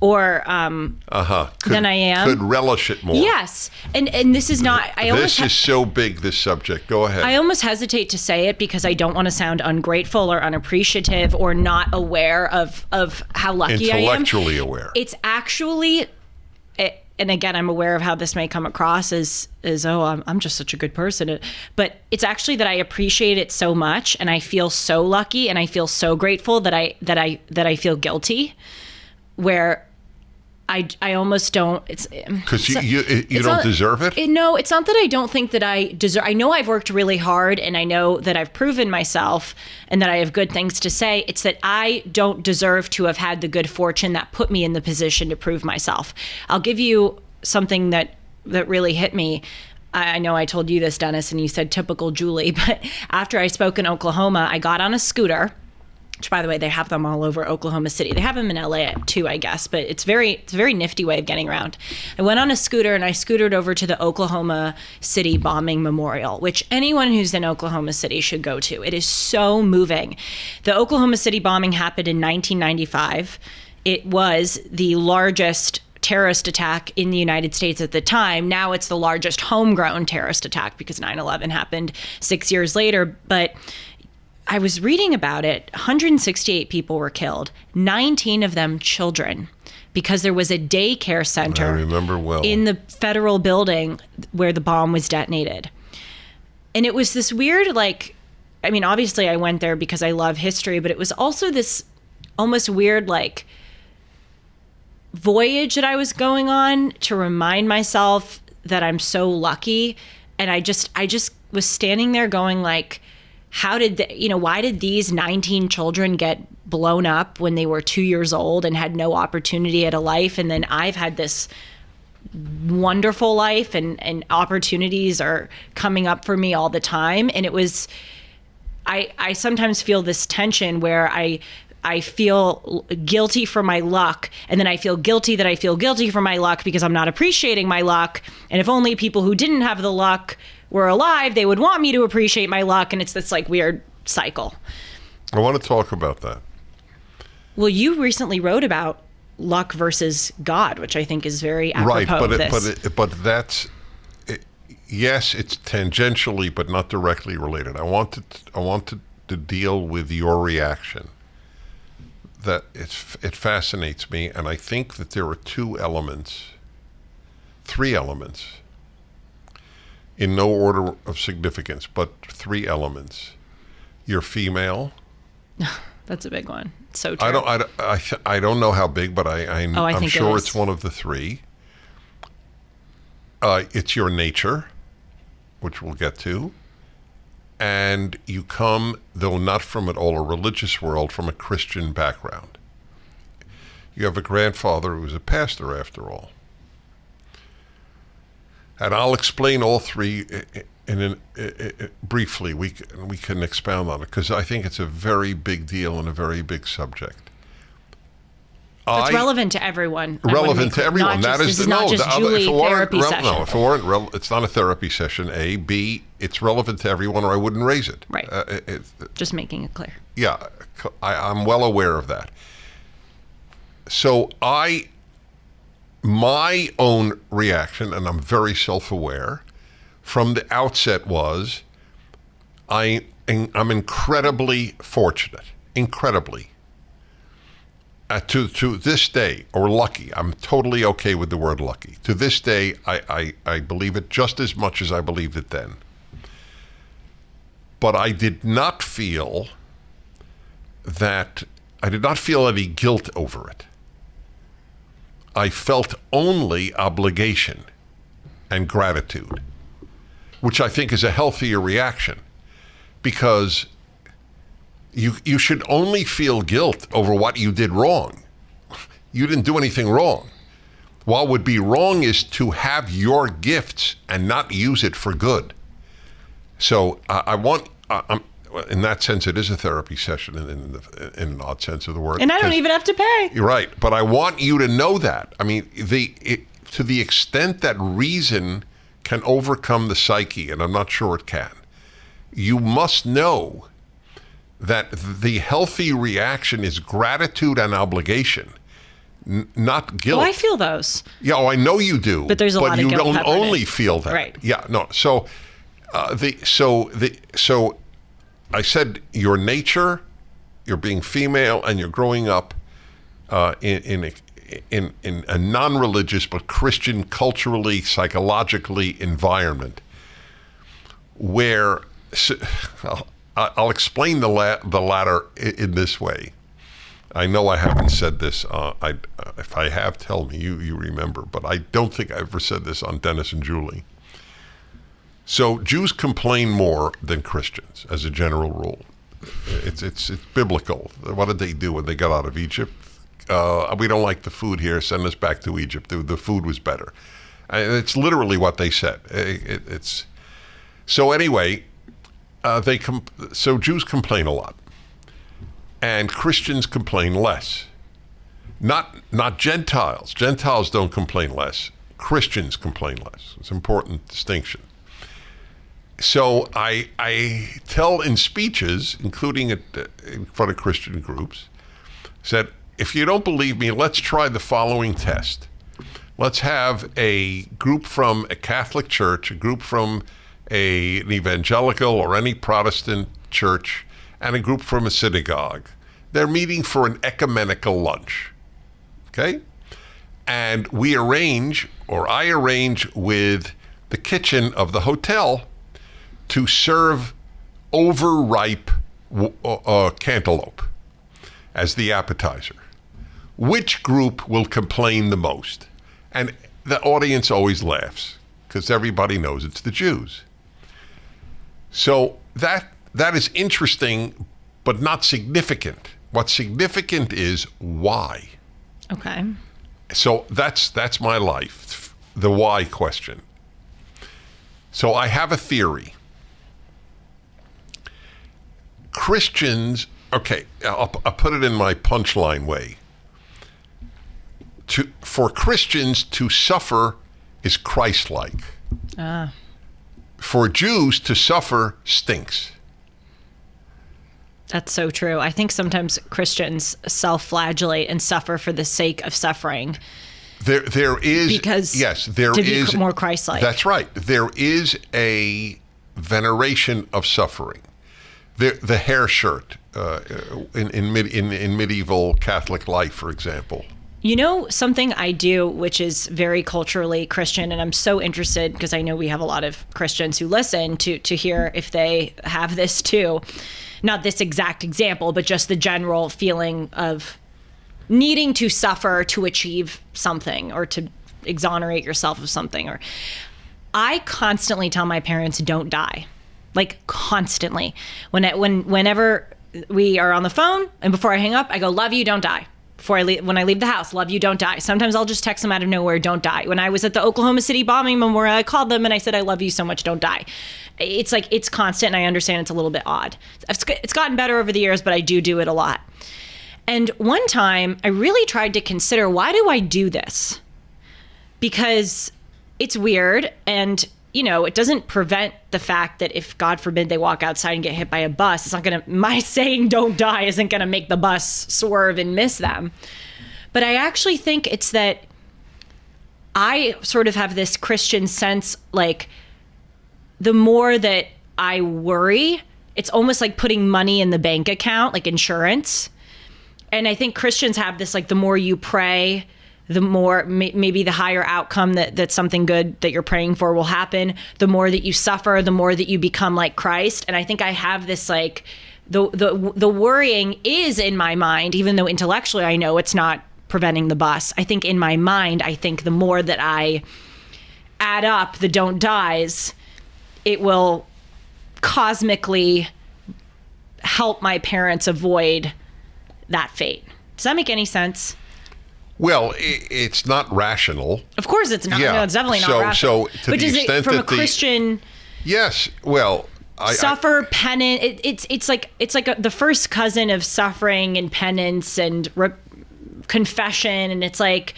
or than I am.
Could relish it more.
Yes. And this is not...
This is so big, this subject. Go ahead.
I almost hesitate to say it because I don't want to sound ungrateful or unappreciative or not aware of how lucky I am.
Intellectually aware.
It's actually... And again, I'm aware of how this may come across as I'm just such a good person. But it's actually that I appreciate it so much, and I feel so lucky, and I feel so grateful that I feel guilty, where I almost don't. It's
because you don't deserve it.
No, it's not that I don't think that I deserve. I know I've worked really hard, and I know that I've proven myself, and that I have good things to say. It's that I don't deserve to have had the good fortune that put me in the position to prove myself. I'll give you something that really hit me. I know I told you this, Dennis, and you said typical Julie, but after I spoke in Oklahoma, I got on a scooter. Which, by the way, they have them all over Oklahoma City. They have them in LA too, I guess, but it's a very nifty way of getting around. I went on a scooter and I scootered over to the Oklahoma City bombing memorial, which anyone who's in Oklahoma City should go to. It is so moving. The Oklahoma City bombing happened in 1995. It was the largest terrorist attack in the United States at the time. Now it's the largest homegrown terrorist attack because 9/11 happened 6 years later. But I was reading about it. 168 people were killed, 19 of them children, because there was a daycare center
I remember well.
in the federal building where the bomb was detonated. And it was this weird, obviously I went there because I love history, but it was also this almost weird, voyage that I was going on to remind myself that I'm so lucky. And I just was standing there going why did these 19 children get blown up when they were 2 years old and had no opportunity at a life? And then I've had this wonderful life and opportunities are coming up for me all the time. And it was, I sometimes feel this tension where I feel guilty for my luck, and then I feel guilty that I feel guilty for my luck because I'm not appreciating my luck. And if only people who didn't have the luck were alive, they would want me to appreciate my luck, and it's this weird cycle.
I want to talk about that.
Well, you recently wrote about luck versus God, which I think is very apropos of this.
But that's yes, it's tangentially, but not directly related. I wanted to deal with your reaction. That it fascinates me, and I think that there are three elements, in no order of significance, but three elements. You're female.
That's a big one. So true.
I don't know how big, but I'm sure it's one of the three. It's your nature, which we'll get to. And you come, though not from at all a religious world, from a Christian background. You have a grandfather who was a pastor, after all. And I'll explain all three briefly. We can expound on it, because I think it's a very big deal and a very big subject.
It's relevant to everyone.
Relevant to everyone.
This is not just Julie therapy session.
No, if it weren't, it's not a therapy session. A, B, it's relevant to everyone, or I wouldn't raise it.
Right. Just making it clear.
Yeah, I'm well aware of that. So my own reaction, and I'm very self-aware, from the outset was, I'm incredibly fortunate, incredibly. To this day, or lucky, I'm totally okay with the word lucky. To this day, I believe it just as much as I believed it then. But I did not feel any guilt over it. I felt only obligation and gratitude, which I think is a healthier reaction, because you should only feel guilt over what you did wrong. You didn't do anything wrong. What would be wrong is to have your gifts and not use it for good. So in that sense, it is a therapy session in an odd sense of the word.
And I don't even have to pay.
You're right. But I want you to know that. I mean, to the extent that reason can overcome the psyche, and I'm not sure it can, you must know that the healthy reaction is gratitude and obligation, not guilt.
Oh, I feel those.
Yeah, I know you do.
But there's a lot of guilt.
But you don't
peppered
only
in.
feel that.
Right.
Yeah. No. So, so I said your nature, you're being female, and you're growing up in a non-religious but Christian, culturally, psychologically environment where. I'll explain the latter in this way. I know I haven't said this. If I have, tell me. You remember. But I don't think I ever said this on Dennis and Julie. So Jews complain more than Christians, as a general rule. It's biblical. What did they do when they got out of Egypt? We don't like the food here. Send us back to Egypt. The food was better. It's literally what they said. So anyway. So Jews complain a lot, and Christians complain less. Not Gentiles. Gentiles don't complain less. Christians complain less. It's an important distinction. So I tell in speeches, including in front of Christian groups, said, if you don't believe me, let's try the following test. Let's have a group from a Catholic church, a group from an evangelical or any Protestant church, and a group from a synagogue. They're meeting for an ecumenical lunch, okay? And I arrange with the kitchen of the hotel to serve overripe cantaloupe as the appetizer. Which group will complain the most? And the audience always laughs, because everybody knows it's the Jews. So that is interesting, but not significant. What's significant is why.
Okay.
So that's my life, the why question. So I have a theory. Christians, okay, I'll put it in my punchline way. For Christians to suffer is Christ-like. For Jews to suffer stinks.
That's so true. I think sometimes Christians self-flagellate and suffer for the sake of suffering.
There is,
because
yes, there
to
is
be more Christ-like.
That's right. There is a veneration of suffering. The hair shirt in medieval Catholic life, for example.
You know, something I do, which is very culturally Christian, and I'm so interested because I know we have a lot of Christians who listen to hear if they have this too. Not this exact example, but just the general feeling of needing to suffer to achieve something or to exonerate yourself of something. Or I constantly tell my parents, don't die. Like constantly. Whenever we are on the phone and before I hang up, I go, love you, don't die. When I leave the house, love you, don't die. Sometimes I'll just text them out of nowhere, don't die. When I was at the Oklahoma City bombing memorial, I called them and I said, I love you so much, don't die. It's like, it's constant, and I understand it's a little bit odd. It's gotten better over the years, but I do it a lot. And one time, I really tried to consider, why do I do this? Because it's weird, and you know, it doesn't prevent the fact that if, God forbid, they walk outside and get hit by a bus, my saying don't die isn't gonna make the bus swerve and miss them. But I actually think it's that I sort of have this Christian sense, like the more that I worry, it's almost like putting money in the bank account, like insurance. And I think Christians have this, like the more you pray, the more maybe the higher outcome that something good that you're praying for will happen. The more that you suffer, the more that you become like Christ. And I think I have this like the worrying is in my mind, even though intellectually I know it's not preventing the bus. I think in my mind, I think the more that I add up the don't dies, it will cosmically help my parents avoid that fate. Does that make any sense?
Well, it's not rational.
Of course it's not.
Yeah.
No, it's definitely not rational.
So to the extent
from
that
a Christian...
Yes, well...
suffer, penance, it's like the first cousin of suffering and penance and confession, and it's like,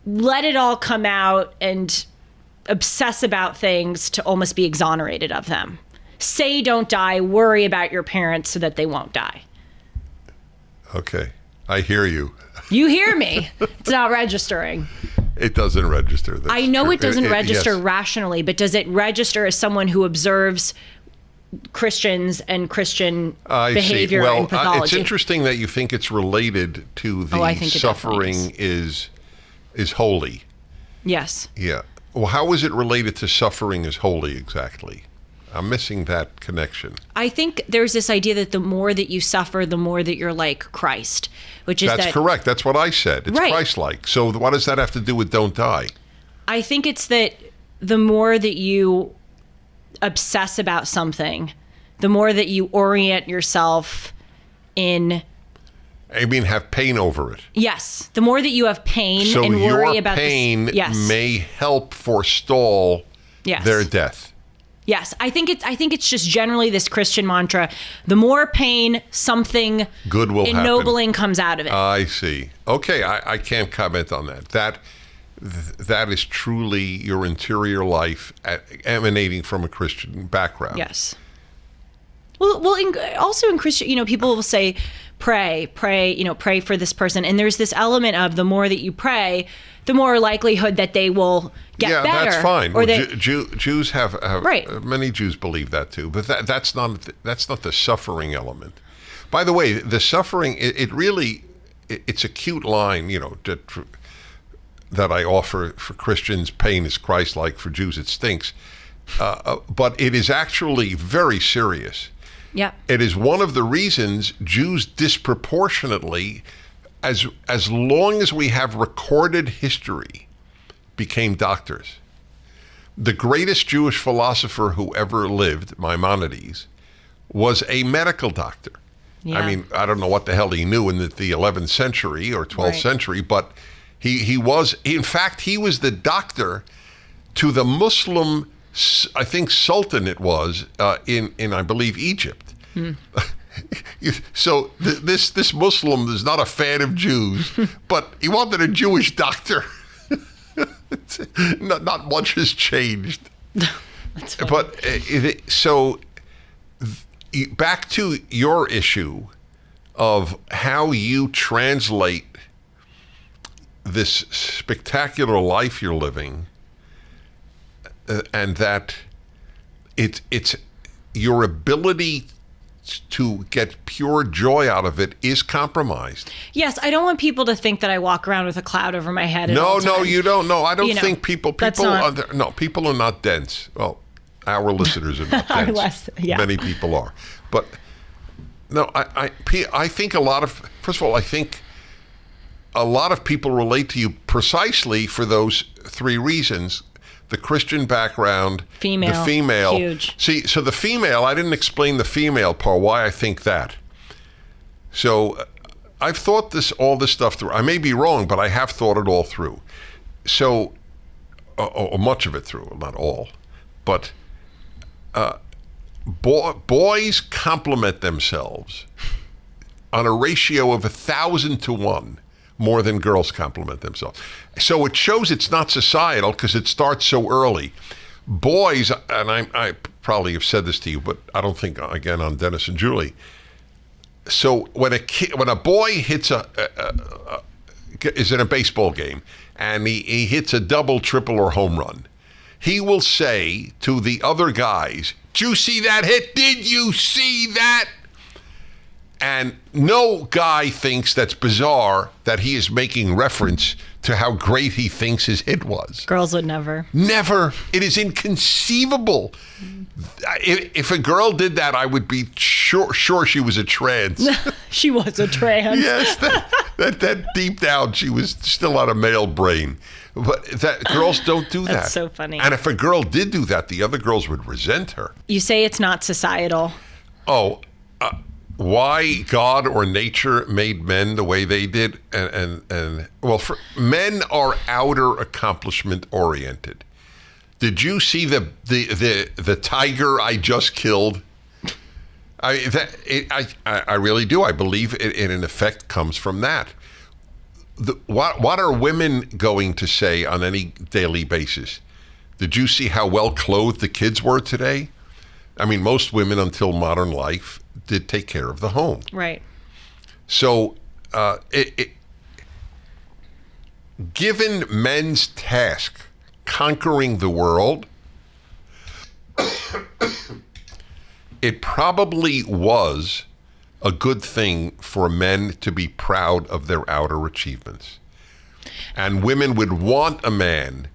let it all come out and obsess about things to almost be exonerated of them. Say don't die, worry about your parents so that they won't die.
Okay, I hear you.
You hear me. It's not registering.
It doesn't register. That's
I know
true.
it doesn't register
yes.
rationally, but does it register as someone who observes Christians and Christian behavior
well,
and pathology?
it's interesting that you think it's related to the
I think it
suffering is holy.
Yes.
Yeah. Well, how is it related to suffering is holy exactly? I'm missing that connection.
I think there's this idea that the more that you suffer, the more that you're like Christ, which is
That's correct. That's what I said. It's
Right.
Christ-like. So what does that have to do with don't die?
I think it's that the more that you obsess about something, the more that you orient yourself in...
I mean, have pain over it.
Yes. The more that you have pain
So
and
your
worry about
pain
yes.
may help forestall
Yes.
their death.
Yes, I think it's just generally this Christian mantra: the more pain, something
Good will
ennobling
happen.
comes out of it.
I see. Okay, I can't comment on that. That is truly your interior life emanating from a Christian background.
Yes. Well, also in Christian, people will say, pray, pray for this person, and there's this element of the more that you pray, the more likelihood that they will get better.
Yeah, that's fine.
Or
Jews have
Right.
Many Jews believe that too, but that's not the suffering element. By the way, the suffering it's a cute line, that I offer for Christians. Pain is Christ-like; for Jews, it stinks. But it is actually very serious.
Yeah.
It is one of the reasons Jews disproportionately, as long as we have recorded history, became doctors. The greatest Jewish philosopher who ever lived, Maimonides, was a medical doctor.
Yeah.
I mean, I don't know what the hell he knew in the 11th century or 12th
Right.
century, but he was, in fact, he was the doctor to the Muslim, I think Sultan it was, in I believe, Egypt. So this Muslim is not a fan of Jews, but he wanted a Jewish doctor. Not much has changed.
That's funny.
But back to your issue of how you translate this spectacular life you're living, and that it's your ability to get pure joy out of it is compromised.
Yes, I don't want people to think that I walk around with a cloud over my head.
No, you don't. No, I don't think people
that's not-
people are not dense. Well, our listeners are not dense.
Less, yeah.
Many people are. But no, I think first of all, I think a lot of people relate to you precisely for those three reasons: the Christian background, the female.
Huge.
See, so the female, I didn't explain the female part, why I think that. So I've thought all this stuff through. I may be wrong, but I have thought it all through. So, much of it through, not all. But boys complement themselves on a ratio of 1,000 to 1 more than girls compliment themselves. So it shows it's not societal because it starts so early. Boys, and I probably have said this to you, but I don't think, again, on Dennis and Julie, So when a boy hits is in a baseball game and he hits a double, triple, or home run, he will say to the other guys, "Did you see that hit? Did you see that?" And no guy thinks that's bizarre that he is making reference to how great he thinks his hit was.
Girls would never.
Never. It is inconceivable. If a girl did that, I would be sure she was a trans.
She was a trans.
Yes, that deep down, she was still on a male brain. But that girls don't do that.
That's so funny.
And if a girl did do that, the other girls would resent her.
You say it's not societal.
Oh, why God or nature made men the way they did, and men are outer accomplishment oriented. Did you see the tiger I just killed? I really do. I believe it in effect comes from that. What are women going to say on any daily basis? Did you see how well clothed the kids were today? I mean, most women until modern life did take care of the home.
Right.
So, given men's task, conquering the world, it probably was a good thing for men to be proud of their outer achievements. And women would want a man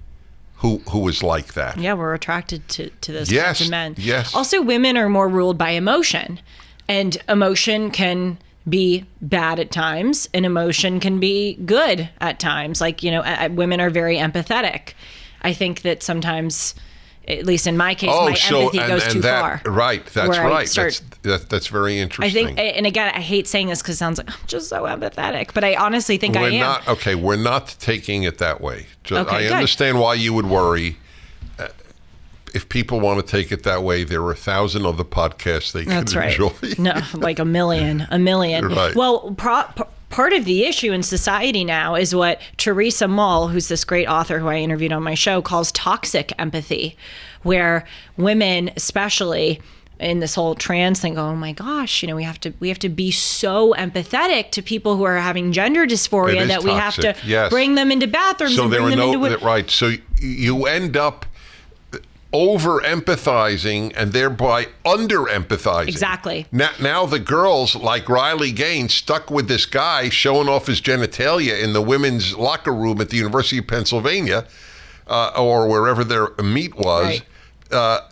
who was like that.
Yeah, we're attracted to those kinds of men.
Yes.
Also, women are more ruled by emotion. And emotion can be bad at times, and emotion can be good at times. Like, women are very empathetic. I think that sometimes, at least in my case, empathy goes too far.
Right, that's right. That's very interesting.
I think, and again, I hate saying this because it sounds like I'm just so empathetic, but I honestly think I am.
We're not taking it that way.
Okay,
I understand why you would worry. If people want to take it that way, there are 1,000 other podcasts they can enjoy.
No, like a million.
Right.
Well, part of the issue in society now is what Teresa Mull, who's this great author who I interviewed on my show, calls toxic empathy, where women, especially in this whole trans thing, go, "Oh my gosh, we have to be so empathetic to people who are having gender dysphoria that we have to bring them into bathrooms and bring them into
right. So you end up over empathizing and thereby under empathizing.
Exactly.
Now the girls like Riley Gaines stuck with this guy showing off his genitalia in the women's locker room at the University of Pennsylvania or wherever their meet was.
Right.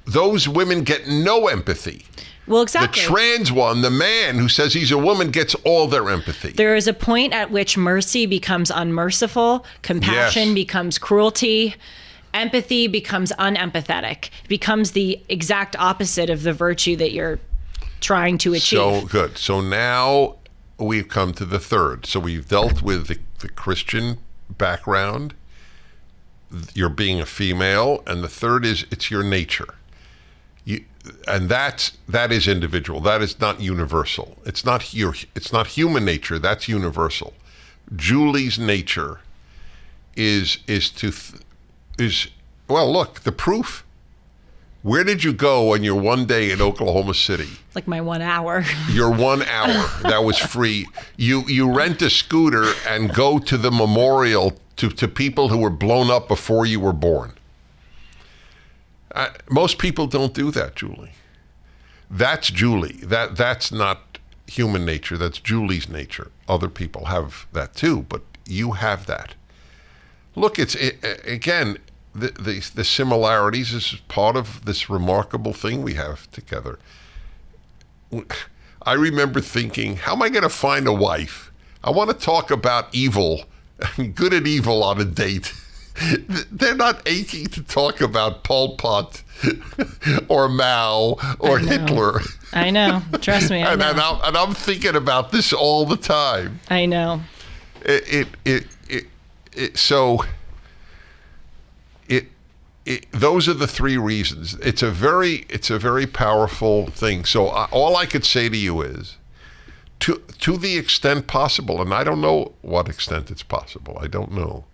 Those women get no empathy.
Well, exactly.
The trans one, the man who says he's a woman, gets all their empathy.
There is a point at which mercy becomes unmerciful, compassion becomes cruelty, empathy becomes unempathetic, becomes the exact opposite of the virtue that you're trying to achieve.
So good. So now we've come to the third. So we've dealt with the Christian background, you're being a female, and the third is it's your nature. And that is individual. That is not universal. It's not human nature. That's universal. Julie's nature is look, the proof. Where did you go on your one day in Oklahoma City?
Like my 1 hour.
Your 1 hour that was free. You rent a scooter and go to the memorial to people who were blown up before you were born. Most people don't do that, Julie. That's Julie. That's not human nature. That's Julie's nature. Other people have that too, but you have that. Look, again, the similarities is part of this remarkable thing we have together. I remember thinking, how am I going to find a wife? I want to talk about evil, good and evil on a date. They're not aching to talk about Pol Pot or Mao or Hitler.
I know. Trust me.
And I'm thinking about this all the time.
I know.
Those are the three reasons. It's a very powerful thing. So all I could say to you is, to the extent possible, and I don't know what extent it's possible. I don't know.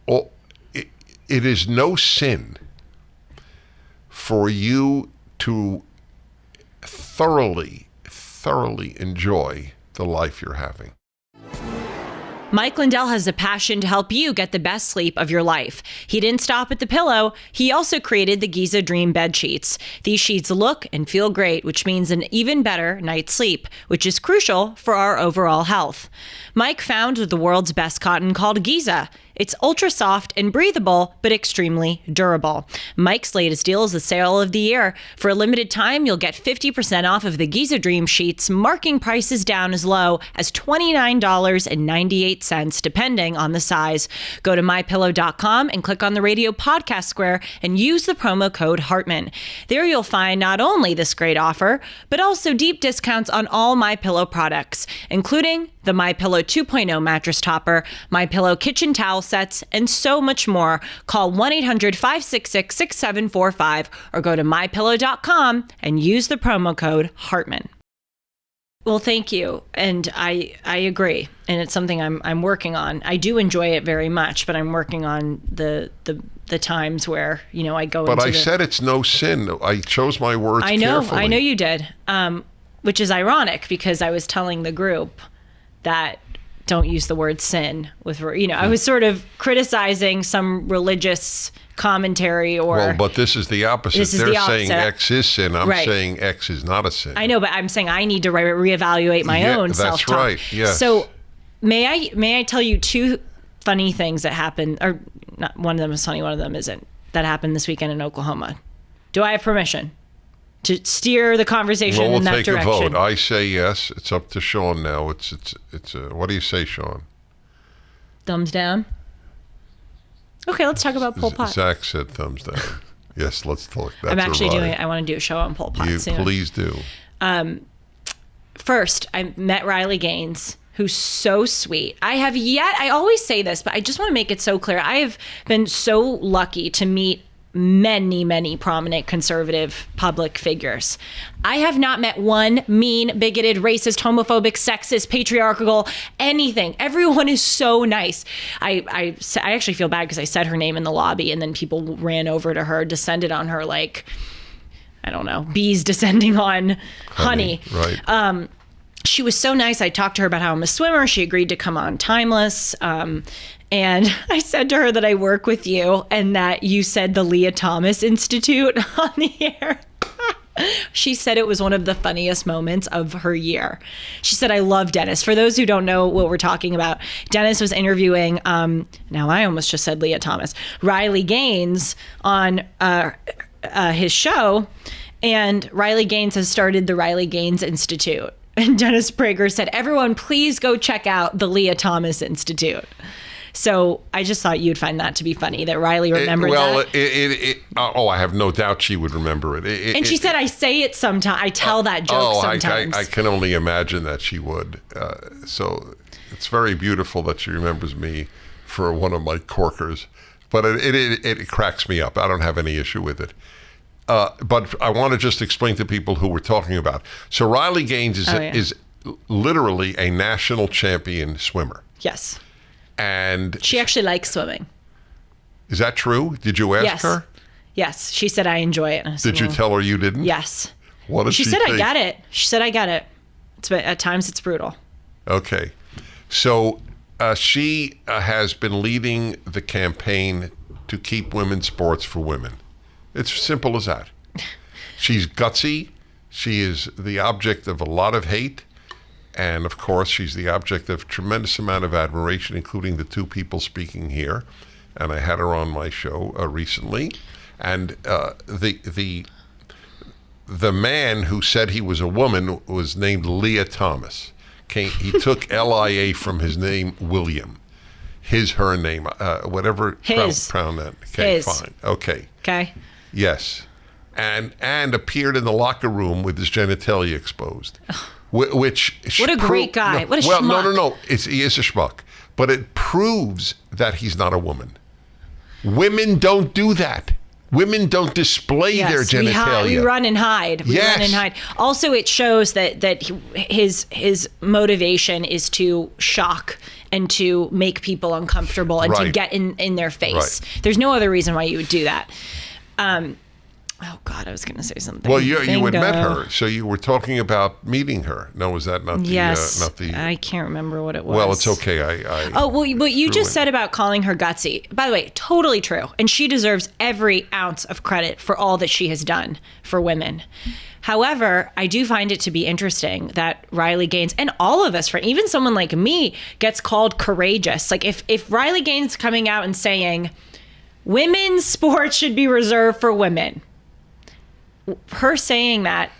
Well, it is no sin for you to thoroughly enjoy the life you're having.
Mike Lindell has a passion to help you get the best sleep of your life. He didn't stop at the pillow. He also created the Giza Dream bed sheets. These sheets look and feel great, which means an even better night's sleep, which is crucial for our overall health. Mike found the world's best cotton called Giza. It's ultra soft and breathable, but extremely durable. Mike's latest deal is the sale of the year. For a limited time, you'll get 50% off of the Giza Dream sheets, marking prices down as low as $29.98, depending on the size. Go to mypillow.com and click on the radio podcast square and use the promo code Hartman. There you'll find not only this great offer, but also deep discounts on all MyPillow products, including the MyPillow 2.0 mattress topper, MyPillow kitchen towel sets, and so much more. Call 1-800-566-6745 or go to mypillow.com and use the promo code Hartman. Well, thank you. And I agree. And it's something I'm working on. I do enjoy it very much, but I'm working on the times where, I go into
I said it's no sin. I chose my words carefully.
I know you did. Which is ironic because I was telling the group that don't use the word sin with, I was sort of criticizing some religious commentary or.
Well, but this is the opposite. They're saying X is sin. I'm saying X is not a sin.
I know, but I'm saying I need to reevaluate my own self-talk.
That's right. Yes.
So may I tell you two funny things that happened, or not, one of them is funny, one of them isn't, that happened this weekend in Oklahoma. Do I have permission to steer the conversation in that direction?
We'll take a vote. I say yes. It's up to Sean now. It's what do you say, Sean?
Thumbs down? Okay, let's talk about Pol Pot.
Zach said thumbs down. Yes, let's talk. That's
I'm actually I want to do a show on Pol Pot soon.
Please do.
First, I met Riley Gaines, who's so sweet. I always say this, but I just want to make it so clear. I have been so lucky to meet many prominent conservative public figures. I have not met one mean, bigoted, racist, homophobic, sexist, patriarchal, anything. Everyone is so nice. I actually feel bad because I said her name in the lobby and then people ran over to her, descended on her like, I don't know, bees descending on honey.
Right.
She was so nice. I talked to her about how I'm a swimmer. She agreed to come on Timeless. And I said to her that I work with you and that you said the Leah Thomas Institute on the air. She said it was one of the funniest moments of her year. She said, I love Dennis. For those who don't know what we're talking about, Dennis was interviewing, now I almost just said Leah Thomas, Riley Gaines on his show. And Riley Gaines has started the Riley Gaines Institute. And Dennis Prager said, everyone, please go check out the Leah Thomas Institute. So I just thought you'd find that to be funny, that Riley remembered that.
I have no doubt she would remember it.
And she said, I say it sometimes. I tell that joke sometimes.
I can only imagine that she would. So it's very beautiful that she remembers me for one of my corkers. But it cracks me up. I don't have any issue with it. But I want to just explain to people who we're talking about. So Riley Gaines is literally a national champion swimmer.
Yes.
And
she actually likes swimming.
Is that true? Did you ask her?
Yes. She said, I enjoy it.
Did you tell her you didn't?
Yes.
What did she
said,
think?
I get it. She said, I get it. At times it's brutal.
Okay. So she has been leading the campaign to keep women's sports for women. It's simple as that. She's gutsy. She is the object of a lot of hate. And of course, she's the object of a tremendous amount of admiration, including the two people speaking here. And I had her on my show recently. And the man who said he was a woman was named Leah Thomas. He took LIA from his name, William. Her name, whatever. Pronoun that. Okay, fine. Okay.
Okay.
Yes. And appeared in the locker room with his genitalia exposed. Which
what a great guy. What a schmuck.
No. He is a schmuck. But it proves that he's not a woman. Women don't do that. Women don't display their genitalia.
We run and hide. Run and hide. Also, it shows that his motivation is to shock and to make people uncomfortable and to get in their face. Right. There's no other reason why you would do that. Oh God, I was going to say something.
Well, you had met
Bingo.
her, so you were talking about meeting her. No, was that not the?
Yes,
not the.
I can't remember what it was.
Well, it's okay.
Oh, well, what you just said about calling her gutsy, by the way, totally true. And she deserves every ounce of credit for all that she has done for women. However, I do find it to be interesting that Riley Gaines, and all of us, even someone like me, gets called courageous. Like if Riley Gaines coming out and saying, women's sports should be reserved for women, her saying that,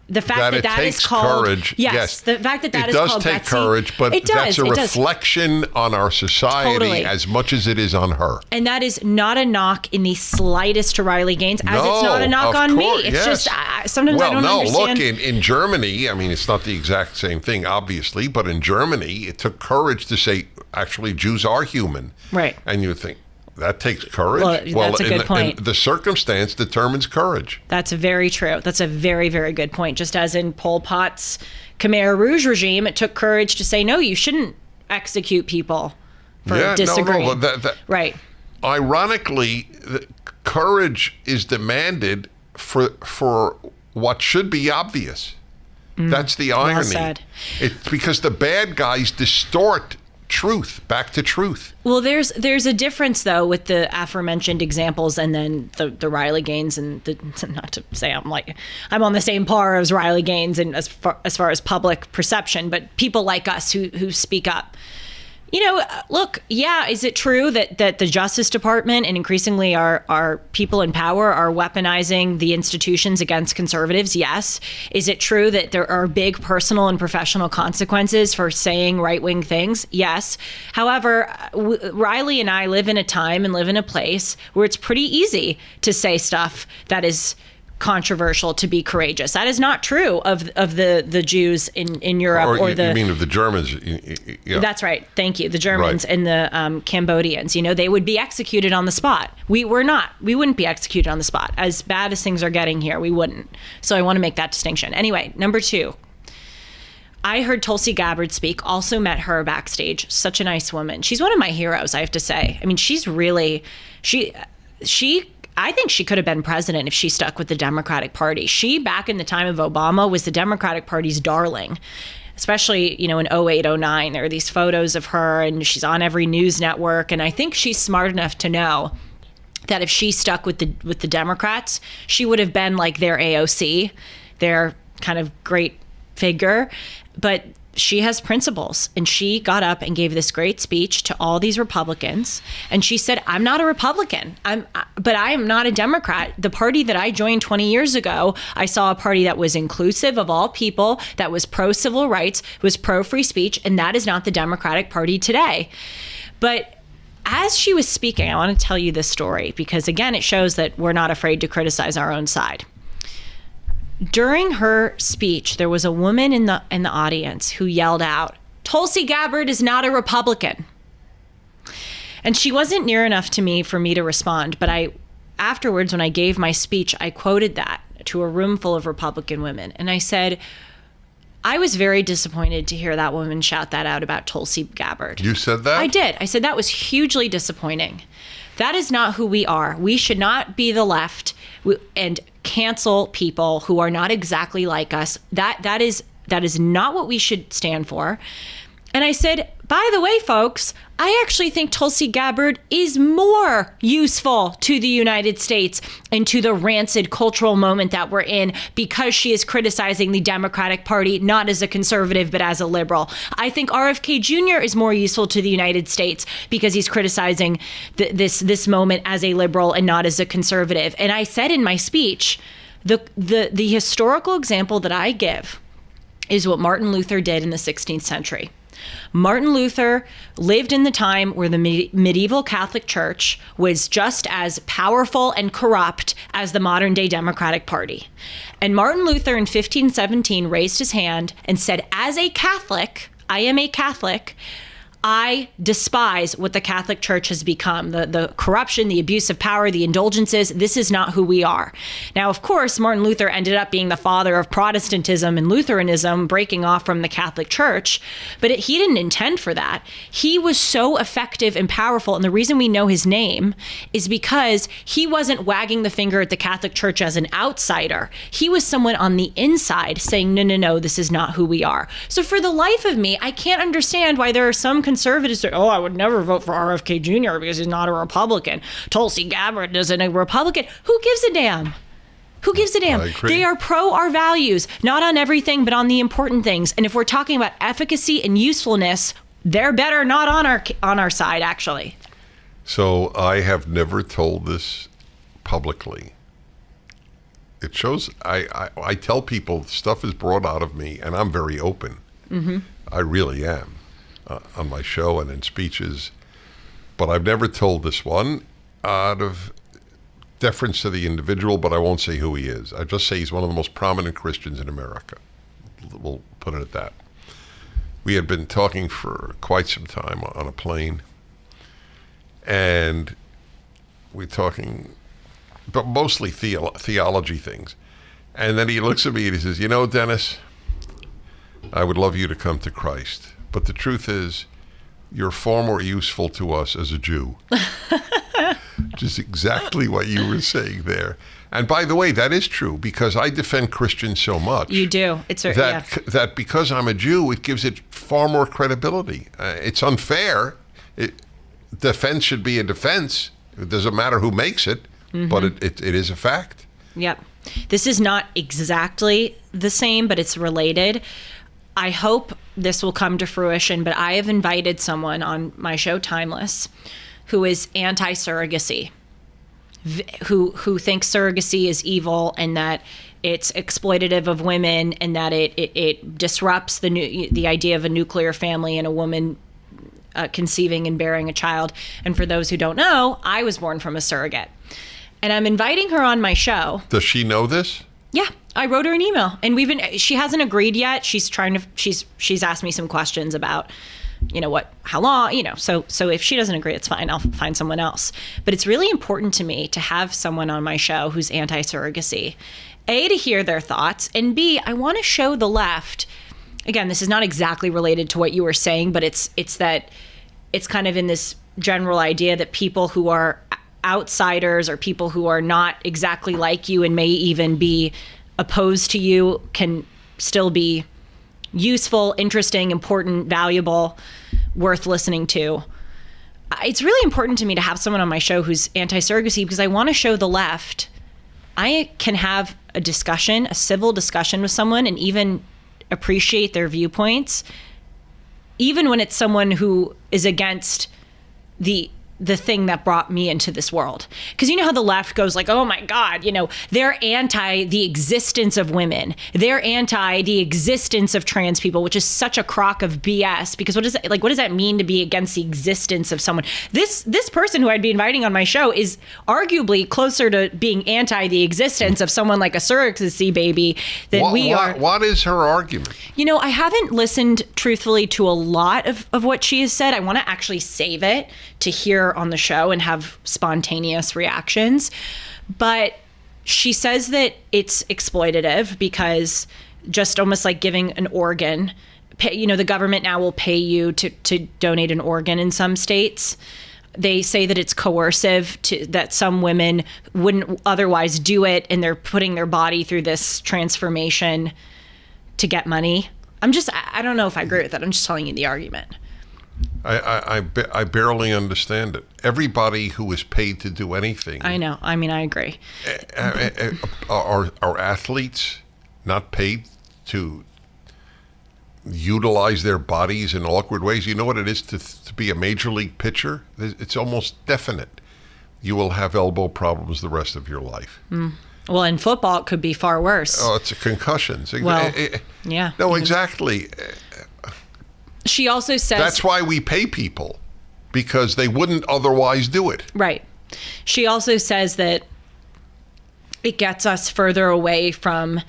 the fact that
takes
is called
courage.
Yes, the fact that is called
does take
gutsy,
courage, but that's a reflection on our society
Totally.
as much as it is on her.
And that is not a knock in the slightest to Riley Gaines, as it's not a knock on me. It's just sometimes I don't understand.
Look, in Germany, I mean, it's not the exact same thing, obviously, but in Germany, it took courage to say, actually, Jews are human.
Right.
And you think, that takes courage?
Well, that's a good point.
The circumstance determines courage.
That's very true. That's a very, very good point. Just as in Pol Pot's Khmer Rouge regime, it took courage to say, no, you shouldn't execute people for disagreeing. Right.
Ironically, courage is demanded for what should be obvious. That's the irony.
Well said.
It's because the bad guys distort truth back to truth.
Well, there's a difference though with the aforementioned examples and then the Riley Gaines and not to say I'm on the same par as Riley Gaines and as far as public perception, but people like us who speak up. You know, look, yeah, is it true that the Justice Department and increasingly our people in power are weaponizing the institutions against conservatives? Yes. Is it true that there are big personal and professional consequences for saying right-wing things? Yes. However, Riley and I live in a time and live in a place where it's pretty easy to say stuff that is controversial to be courageous. That is not true of the Jews in Europe or
you mean of the Germans? Yeah.
That's right. Thank you. The Germans and the Cambodians. You know, they would be executed on the spot. We wouldn't be executed on the spot. As bad as things are getting here, we wouldn't. So I want to make that distinction. Anyway, number 2. I heard Tulsi Gabbard speak, also met her backstage. Such a nice woman. She's one of my heroes, I have to say. I mean, she's really, I think she could have been president if she stuck with the Democratic Party. She, back in the time of Obama, was the Democratic Party's darling, especially, you know, in 08, 09. There are these photos of her and she's on every news network. And I think she's smart enough to know that if she stuck with the Democrats, she would have been like their AOC, their kind of great figure. But she has principles, and she got up and gave this great speech to all these Republicans. And she said, I'm not a Republican, but I am not a Democrat. The party that I joined 20 years ago, I saw a party that was inclusive of all people, that was pro-civil rights, was pro-free speech, and that is not the Democratic Party today. But as she was speaking, I want to tell you this story because, again, it shows that we're not afraid to criticize our own side. During her speech, there was a woman in the audience who yelled out, "Tulsi Gabbard is not a Republican." And she wasn't near enough to me for me to respond, but afterwards, when I gave my speech, I quoted that to a room full of Republican women. And I said, I was very disappointed to hear that woman shout that out about Tulsi Gabbard.
You said that?
I did. I said that was hugely disappointing. That is not who we are. We should not be the left and cancel people who are not exactly like us. That is not what we should stand for. And I said, by the way, folks, I actually think Tulsi Gabbard is more useful to the United States and to the rancid cultural moment that we're in because she is criticizing the Democratic Party, not as a conservative, but as a liberal. I think RFK Jr. is more useful to the United States because he's criticizing this moment as a liberal and not as a conservative. And I said in my speech, the historical example that I give is what Martin Luther did in the 16th century. Martin Luther lived in the time where the medieval Catholic Church was just as powerful and corrupt as the modern day Democratic Party. And Martin Luther in 1517 raised his hand and said, as a Catholic, I am a Catholic, I despise what the Catholic Church has become, the corruption, the abuse of power, the indulgences. This is not who we are. Now, of course, Martin Luther ended up being the father of Protestantism and Lutheranism, breaking off from the Catholic Church, but he didn't intend for that. He was so effective and powerful, and the reason we know his name is because he wasn't wagging the finger at the Catholic Church as an outsider. He was someone on the inside saying, no, no, no, this is not who we are. So for the life of me, I can't understand why there are some conservatives say, oh, I would never vote for RFK Jr. because he's not a Republican. Tulsi Gabbard isn't a Republican. Who gives a damn? Who gives a damn? They are pro our values, not on everything, but on the important things. And if we're talking about efficacy and usefulness, they're better not on our side, actually.
So I have never told this publicly. It shows I tell people stuff is brought out of me, and I'm very open. Mm-hmm. I really am. On my show and in speeches, but I've never told this one out of deference to the individual, but I won't say who he is. I just say he's one of the most prominent Christians in America. We'll put it at that. We had been talking for quite some time on a plane, and we're talking, but mostly theology things. And then he looks at me and he says, you know, Dennis, I would love you to come to Christ. But the truth is, you're far more useful to us as a Jew. Which is exactly what you were saying there. And by the way, that is true, because I defend Christians so much.
You do.
That because I'm a Jew, it gives it far more credibility. It's unfair. Defense should be a defense. It doesn't matter who makes it, but it is a fact.
Yep. This is not exactly the same, but it's related. I hope this will come to fruition, but I have invited someone on my show, Timeless, who is anti-surrogacy, who thinks surrogacy is evil and that it's exploitative of women and that it disrupts the idea of a nuclear family and a woman conceiving and bearing a child. And for those who don't know, I was born from a surrogate. And I'm inviting her on my show.
Does she know this?
Yeah, I wrote her an email, and she hasn't agreed yet. She's asked me some questions about, how long, so if she doesn't agree, it's fine. I'll find someone else. But it's really important to me to have someone on my show who's anti-surrogacy, A, to hear their thoughts, and B, I want to show the left, again, this is not exactly related to what you were saying, but it's kind of in this general idea that people who are outsiders or people who are not exactly like you and may even be opposed to you can still be useful, interesting, important, valuable, worth listening to. It's really important to me to have someone on my show who's anti-surrogacy because I want to show the left I can have a discussion, a civil discussion with someone and even appreciate their viewpoints, even when it's someone who is against the thing that brought me into this world. Because you know how the left goes like, oh my God, they're anti the existence of women. They're anti the existence of trans people, which is such a crock of BS. Because what does that mean to be against the existence of someone? This person who I'd be inviting on my show is arguably closer to being anti the existence of someone like a surrogacy baby than we are.
What is her argument?
I haven't listened truthfully to a lot of what she has said. I want to actually save it to hear on the show and have spontaneous reactions. But she says that it's exploitative because just almost like giving an organ, the government now will pay you to donate an organ in some states. They say that it's coercive, that some women wouldn't otherwise do it and they're putting their body through this transformation to get money. I don't know if I agree with that. I'm just telling you the argument.
I barely understand it. Everybody who is paid to do anything.
I know. I mean, I agree.
Are athletes not paid to utilize their bodies in awkward ways? You know what it is to be a major league pitcher? It's almost definite. You will have elbow problems the rest of your life. Mm.
Well, in football, it could be far worse.
Oh, it's a concussion.
Well, yeah.
No, exactly.
She also says...
That's why we pay people, because they wouldn't otherwise do it.
Right. She also says that it gets us further away from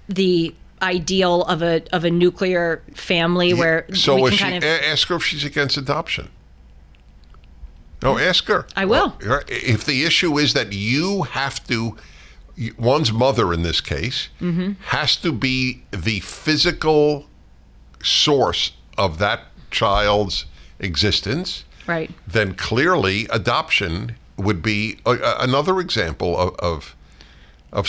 the ideal of a nuclear family where
So
we can
ask her if she's against adoption. No, ask her.
I will.
If the issue is that you have to, one's mother in this case, has to be the physical source of that child's existence,
right,
then clearly adoption would be another example of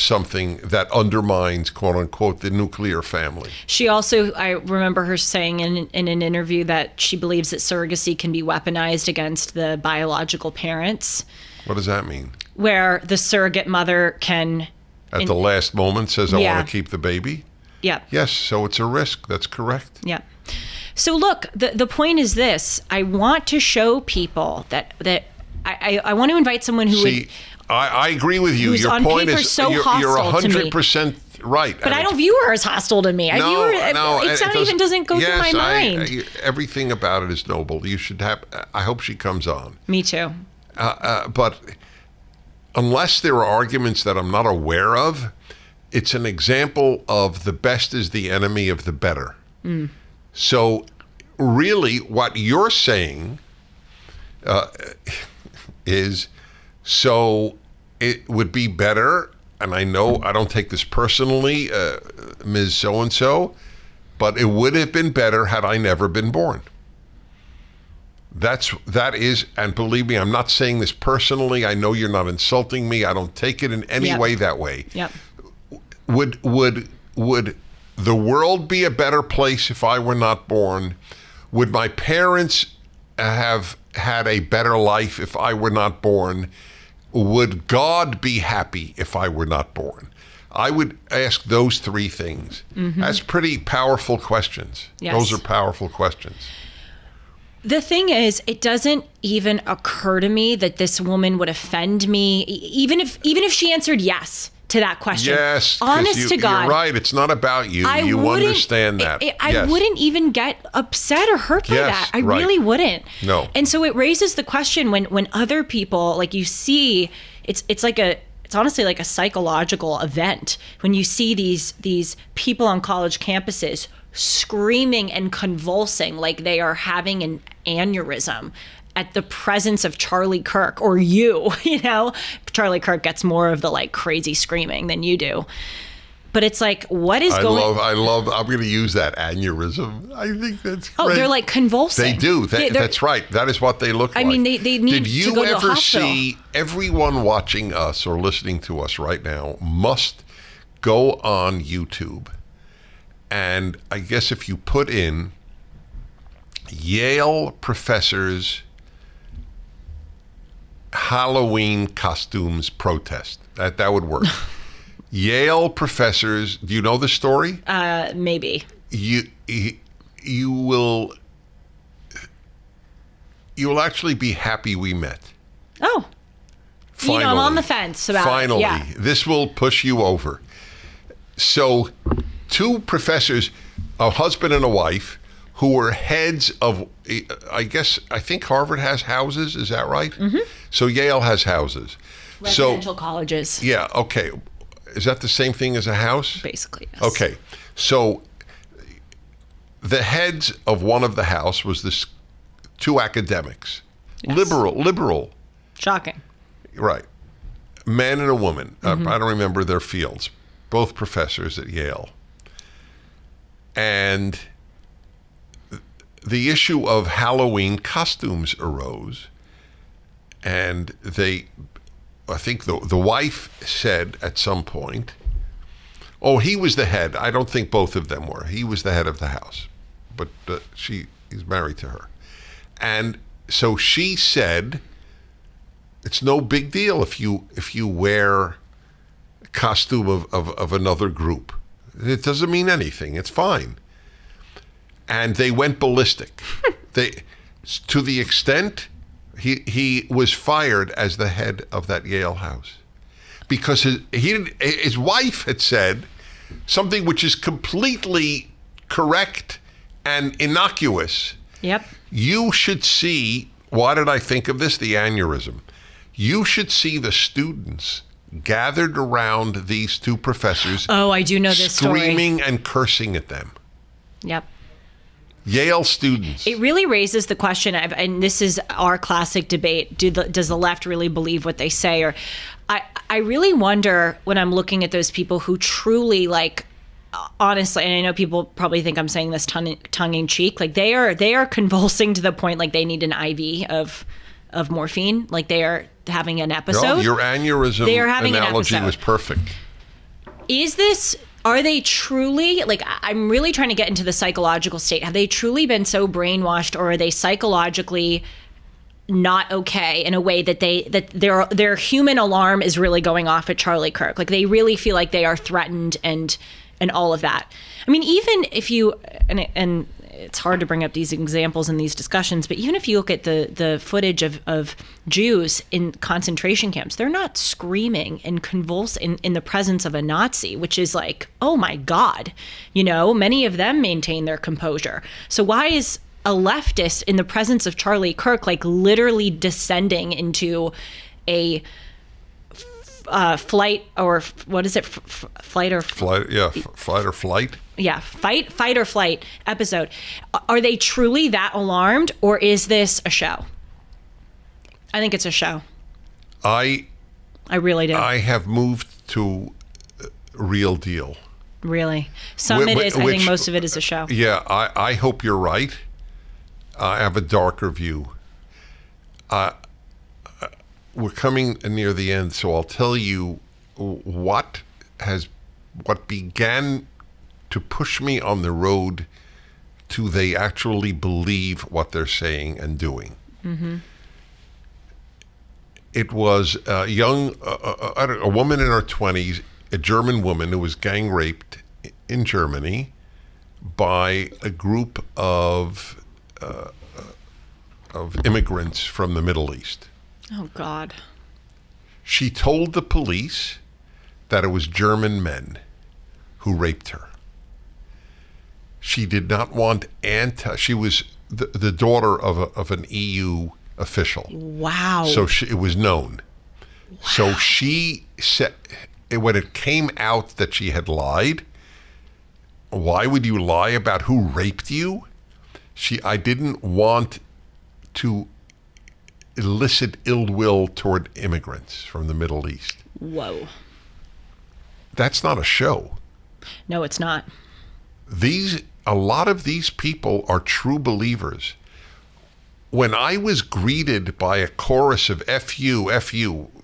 something that undermines, quote unquote, the nuclear family.
She also, I remember her saying in an interview that she believes that surrogacy can be weaponized against the biological parents.
What does that mean?
Where the surrogate mother can...
At the last moment says, I
Yeah.
want to keep the baby?
Yeah.
Yes, so it's a risk. That's correct.
Yeah. So look, the point is this. I want to show people that I want to invite someone who would...
I agree with you.
Who's
Your
on
point
paper
is
so
you're
hostile to me.
100% right.
But I don't view her as hostile to me. I view her, it's not even doesn't go through my mind.
Everything about it is noble. You should have. I hope she comes on.
Me too.
But unless there are arguments that I'm not aware of, it's an example of the best is the enemy of the better. So really what you're saying is, so it would be better, and I know I don't take this personally, Ms. So-and-so, but it would have been better had I never been born. That is, and believe me, I'm not saying this personally. I know you're not insulting me. I don't take it in any way that way.
Yep.
Would the world be a better place if I were not born? Would my parents have had a better life if I were not born? Would God be happy if I were not born? I would ask those three things. That's pretty powerful questions.
Yes.
Those are powerful questions.
The thing is, it doesn't even occur to me that this woman would offend me, even if she answered yes to that question.
Yes,
honest to God,
you're right. It's not about you. You understand that.
I wouldn't even get upset or hurt by that. I really wouldn't.
No.
And so it raises the question when other people, like you see, it's honestly like a psychological event when you see these people on college campuses screaming and convulsing like they are having an aneurysm at the presence of Charlie Kirk or you know. Charlie Kirk gets more of the like crazy screaming than you do. But it's like, what is going on?
I'm going to use that aneurysm. I think that's great.
Oh, they're like convulsing.
They do. That's right. That is what they look like.
I mean, they need to go to the hospital. Did you ever see,
everyone watching us or listening to us right now must go on YouTube. And I guess if you put in Yale professors Halloween costumes protest, that would work. Yale professors, do you know the story?
Maybe.
You will actually be happy we met.
Oh.
Finally.
I'm on the fence about
Finally.
it. Yeah.
This will push you over. So, two professors, a husband and a wife, who were heads of, I think Harvard has houses, is that right? Mm-hmm. So Yale has houses.
Residential colleges.
Yeah, okay. Is that the same thing as a house?
Basically, yes.
Okay. So the heads of one of the house was this two academics. Yes. Liberal.
Shocking.
Right. Man and a woman. I don't remember their fields. Both professors at Yale. And the issue of Halloween costumes arose. And I think the wife said at some point, oh, he was the head. I don't think both of them were. He was the head of the house. But he's married to her. And so she said, it's no big deal if you wear a costume of another group. It doesn't mean anything. It's fine. And they went ballistic. To the extent he was fired as the head of that Yale house because his wife had said something which is completely correct and innocuous.
Yep.
You should see, why did I think of this? The aneurysm. You should see the students gathered around these two professors.
Oh, I do know this story.
Screaming and cursing at them.
Yep.
Yale students.
It really raises the question, and this is our classic debate, does the left really believe what they say? Or I really wonder when I'm looking at those people who truly, like, honestly, and I know people probably think I'm saying this tongue in cheek, like they are convulsing to the point like they need an IV of morphine, like they are having an episode.
No, your aneurysm analogy was perfect. Are they truly, like, I'm really trying to get into the psychological state. Have they truly been so brainwashed, or are they psychologically not okay in a way that their human alarm is really going off at Charlie Kirk? Like, they really feel like they are threatened and all of that. I mean, even if you, and it's hard to bring up these examples in these discussions, but even if you look at the footage of Jews in concentration camps, they're not screaming and convulsing in the presence of a Nazi, which is like, oh my God, many of them maintain their composure. So why is a leftist in the presence of Charlie Kirk, like, literally descending into a flight, or what is it? Flight or flight? Yeah, fight or flight episode. Are they truly that alarmed, or is this a show? I think it's a show. I really do. I have moved to real deal.
Really? I think most of it is a show.
Yeah, I hope you're right. I have a darker view. We're coming near the end, so I'll tell you what began to push me on the road to they actually believe what they're saying and doing. Mm-hmm. It was a woman in her 20s, a German woman who was gang raped in Germany by a group of immigrants from the Middle East.
Oh, God.
She told the police that it was German men who raped her. She did not want she was the daughter of an EU official.
Wow.
So it was known. Wow. So she said, when it came out that she had lied, why would you lie about who raped you? I didn't want to elicit ill will toward immigrants from the Middle East.
Whoa.
That's not a show.
No, it's not.
A lot of these people are true believers. When I was greeted by a chorus of F you,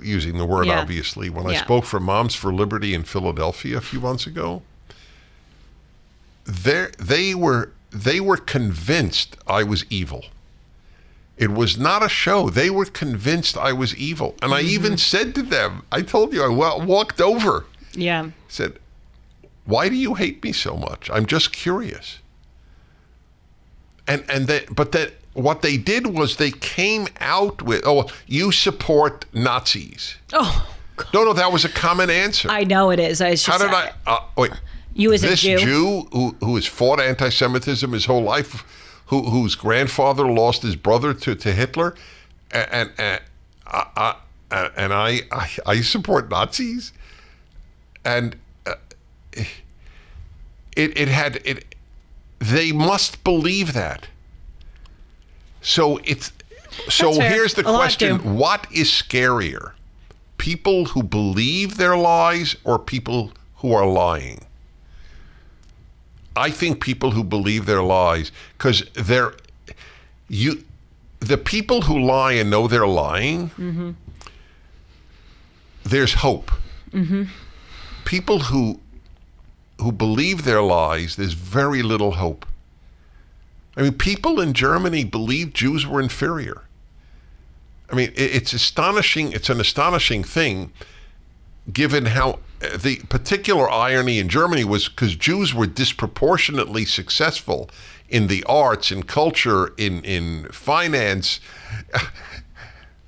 using the word obviously, when I spoke for Moms for Liberty in Philadelphia a few months ago, they were convinced I was evil. It was not a show. They were convinced I was evil. And I even said to them, I told you, I walked over.
Yeah.
Said, why do you hate me so much? I'm just curious. But what they did was they came out with, you support Nazis.
Oh, God.
No, that was a common answer.
I know it is.
Wait.
You as a
Jew? This Jew who has fought anti-Semitism his whole life, whose grandfather lost his brother to Hitler, and I support Nazis, and they must believe that. So here's the question: what is scarier, people who believe their lies or people who are lying? I think people who believe their lies, because the people who lie and know they're lying, there's hope. Mm-hmm. People who believe their lies, there's very little hope. I mean, people in Germany believed Jews were inferior. I mean, it's astonishing. It's an astonishing thing, given how the particular irony in Germany was because Jews were disproportionately successful in the arts, in culture, in finance.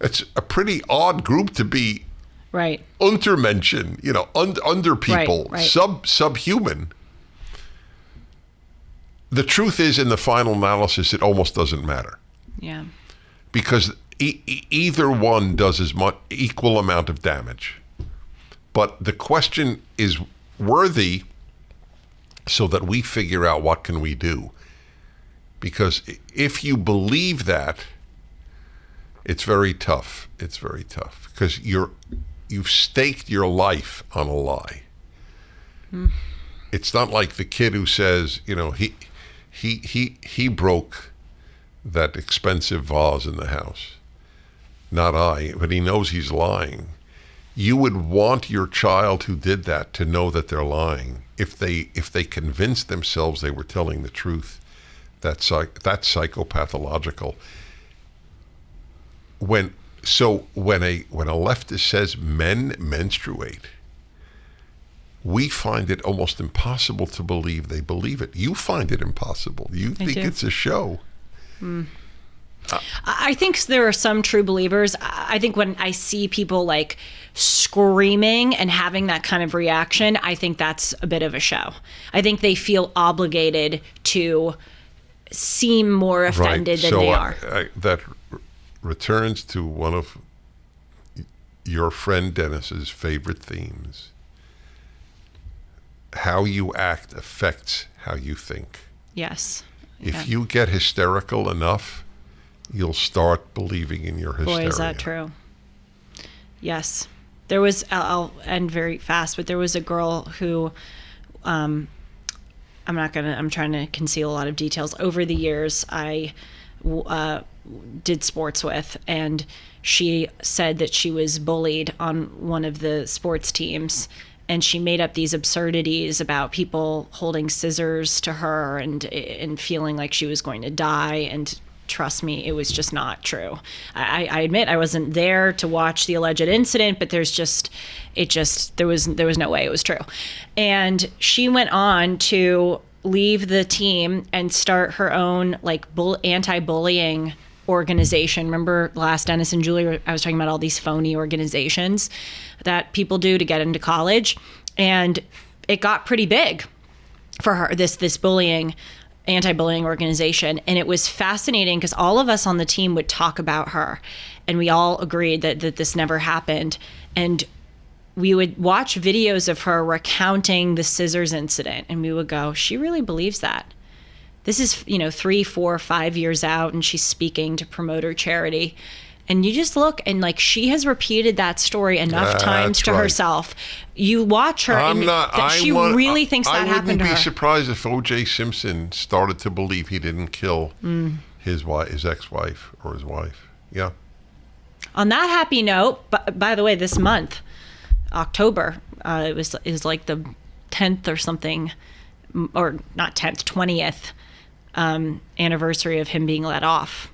It's a pretty odd group to be
right.
Untermenschen, under people,
right.
Subhuman. The truth is, in the final analysis, it almost doesn't matter.
Yeah.
Because either one does equal amount of damage. But the question is worthy so that we figure out what can we do. Because if you believe that, it's very tough. It's very tough because you've staked your life on a lie. It's not like the kid who says, he broke that expensive vase in the house. Not I, but he knows he's lying. You would want your child who did that to know that they're lying. If they convinced themselves they were telling the truth, that's psychopathological. When a leftist says men menstruate, we find it almost impossible to believe they believe it. You find it impossible. You think it's a show.
I think there are some true believers. I think when I see people like screaming and having that kind of reaction, I think that's a bit of a show. I think they feel obligated to seem more offended than they are.
That returns to one of your friend Dennis's favorite themes. How you act affects how you think.
Yes.
If you get hysterical enough, you'll start believing in your hysteria.
Boy, is that true. Yes. There was, I'll end very fast, but there was a girl who, I'm trying to conceal a lot of details. Over the years, I did sports with, and she said that she was bullied on one of the sports teams. And she made up these absurdities about people holding scissors to her and feeling like she was going to die. And trust me, it was just not true. I admit I wasn't there to watch the alleged incident, but there was no way it was true. And she went on to leave the team and start her own anti-bullying organization. Remember last Dennis and Julie, I was talking about all these phony organizations that people do to get into college, and it got pretty big for her, this anti-bullying organization. And it was fascinating because all of us on the team would talk about her, and we all agreed that this never happened. And we would watch videos of her recounting the scissors incident, and we would go, she really believes that. This is, 3, 4, 5 years out, and she's speaking to promote her charity. And you just look, and she has repeated that story enough times to herself. You watch her, she really thinks that happened to her.
I wouldn't be surprised if O.J. Simpson started to believe he didn't kill his ex-wife or his wife. Yeah.
On that happy note, by the way, this month, October, it was like the 10th or something, or not 10th, 20th anniversary of him being let off.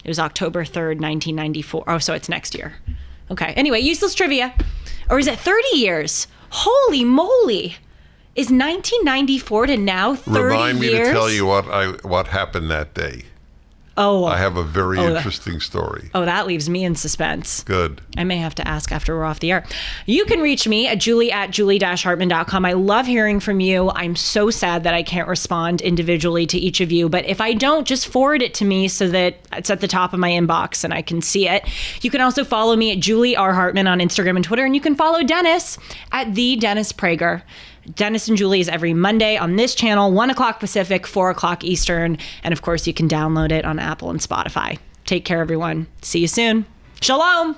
It was October 3rd, 1994. Oh, so it's next year. Okay. Anyway, useless trivia. Or is it 30 years? Holy moly. Is 1994 to now 30 years?
Remind me to tell you what happened that day.
Oh.
I have a very interesting story.
Oh, that leaves me in suspense.
Good.
I may have to ask after we're off the air. You can reach me at julie@julie-hartman.com. I love hearing from you. I'm so sad that I can't respond individually to each of you, but if I don't, just forward it to me so that it's at the top of my inbox and I can see it. You can also follow me at Julie R. Hartman on Instagram and Twitter, and you can follow Dennis at the Dennis Prager. Dennis and Julie is every Monday on this channel, 1 o'clock Pacific, 4 o'clock Eastern. And of course, you can download it on Apple and Spotify. Take care, everyone. See you soon. Shalom.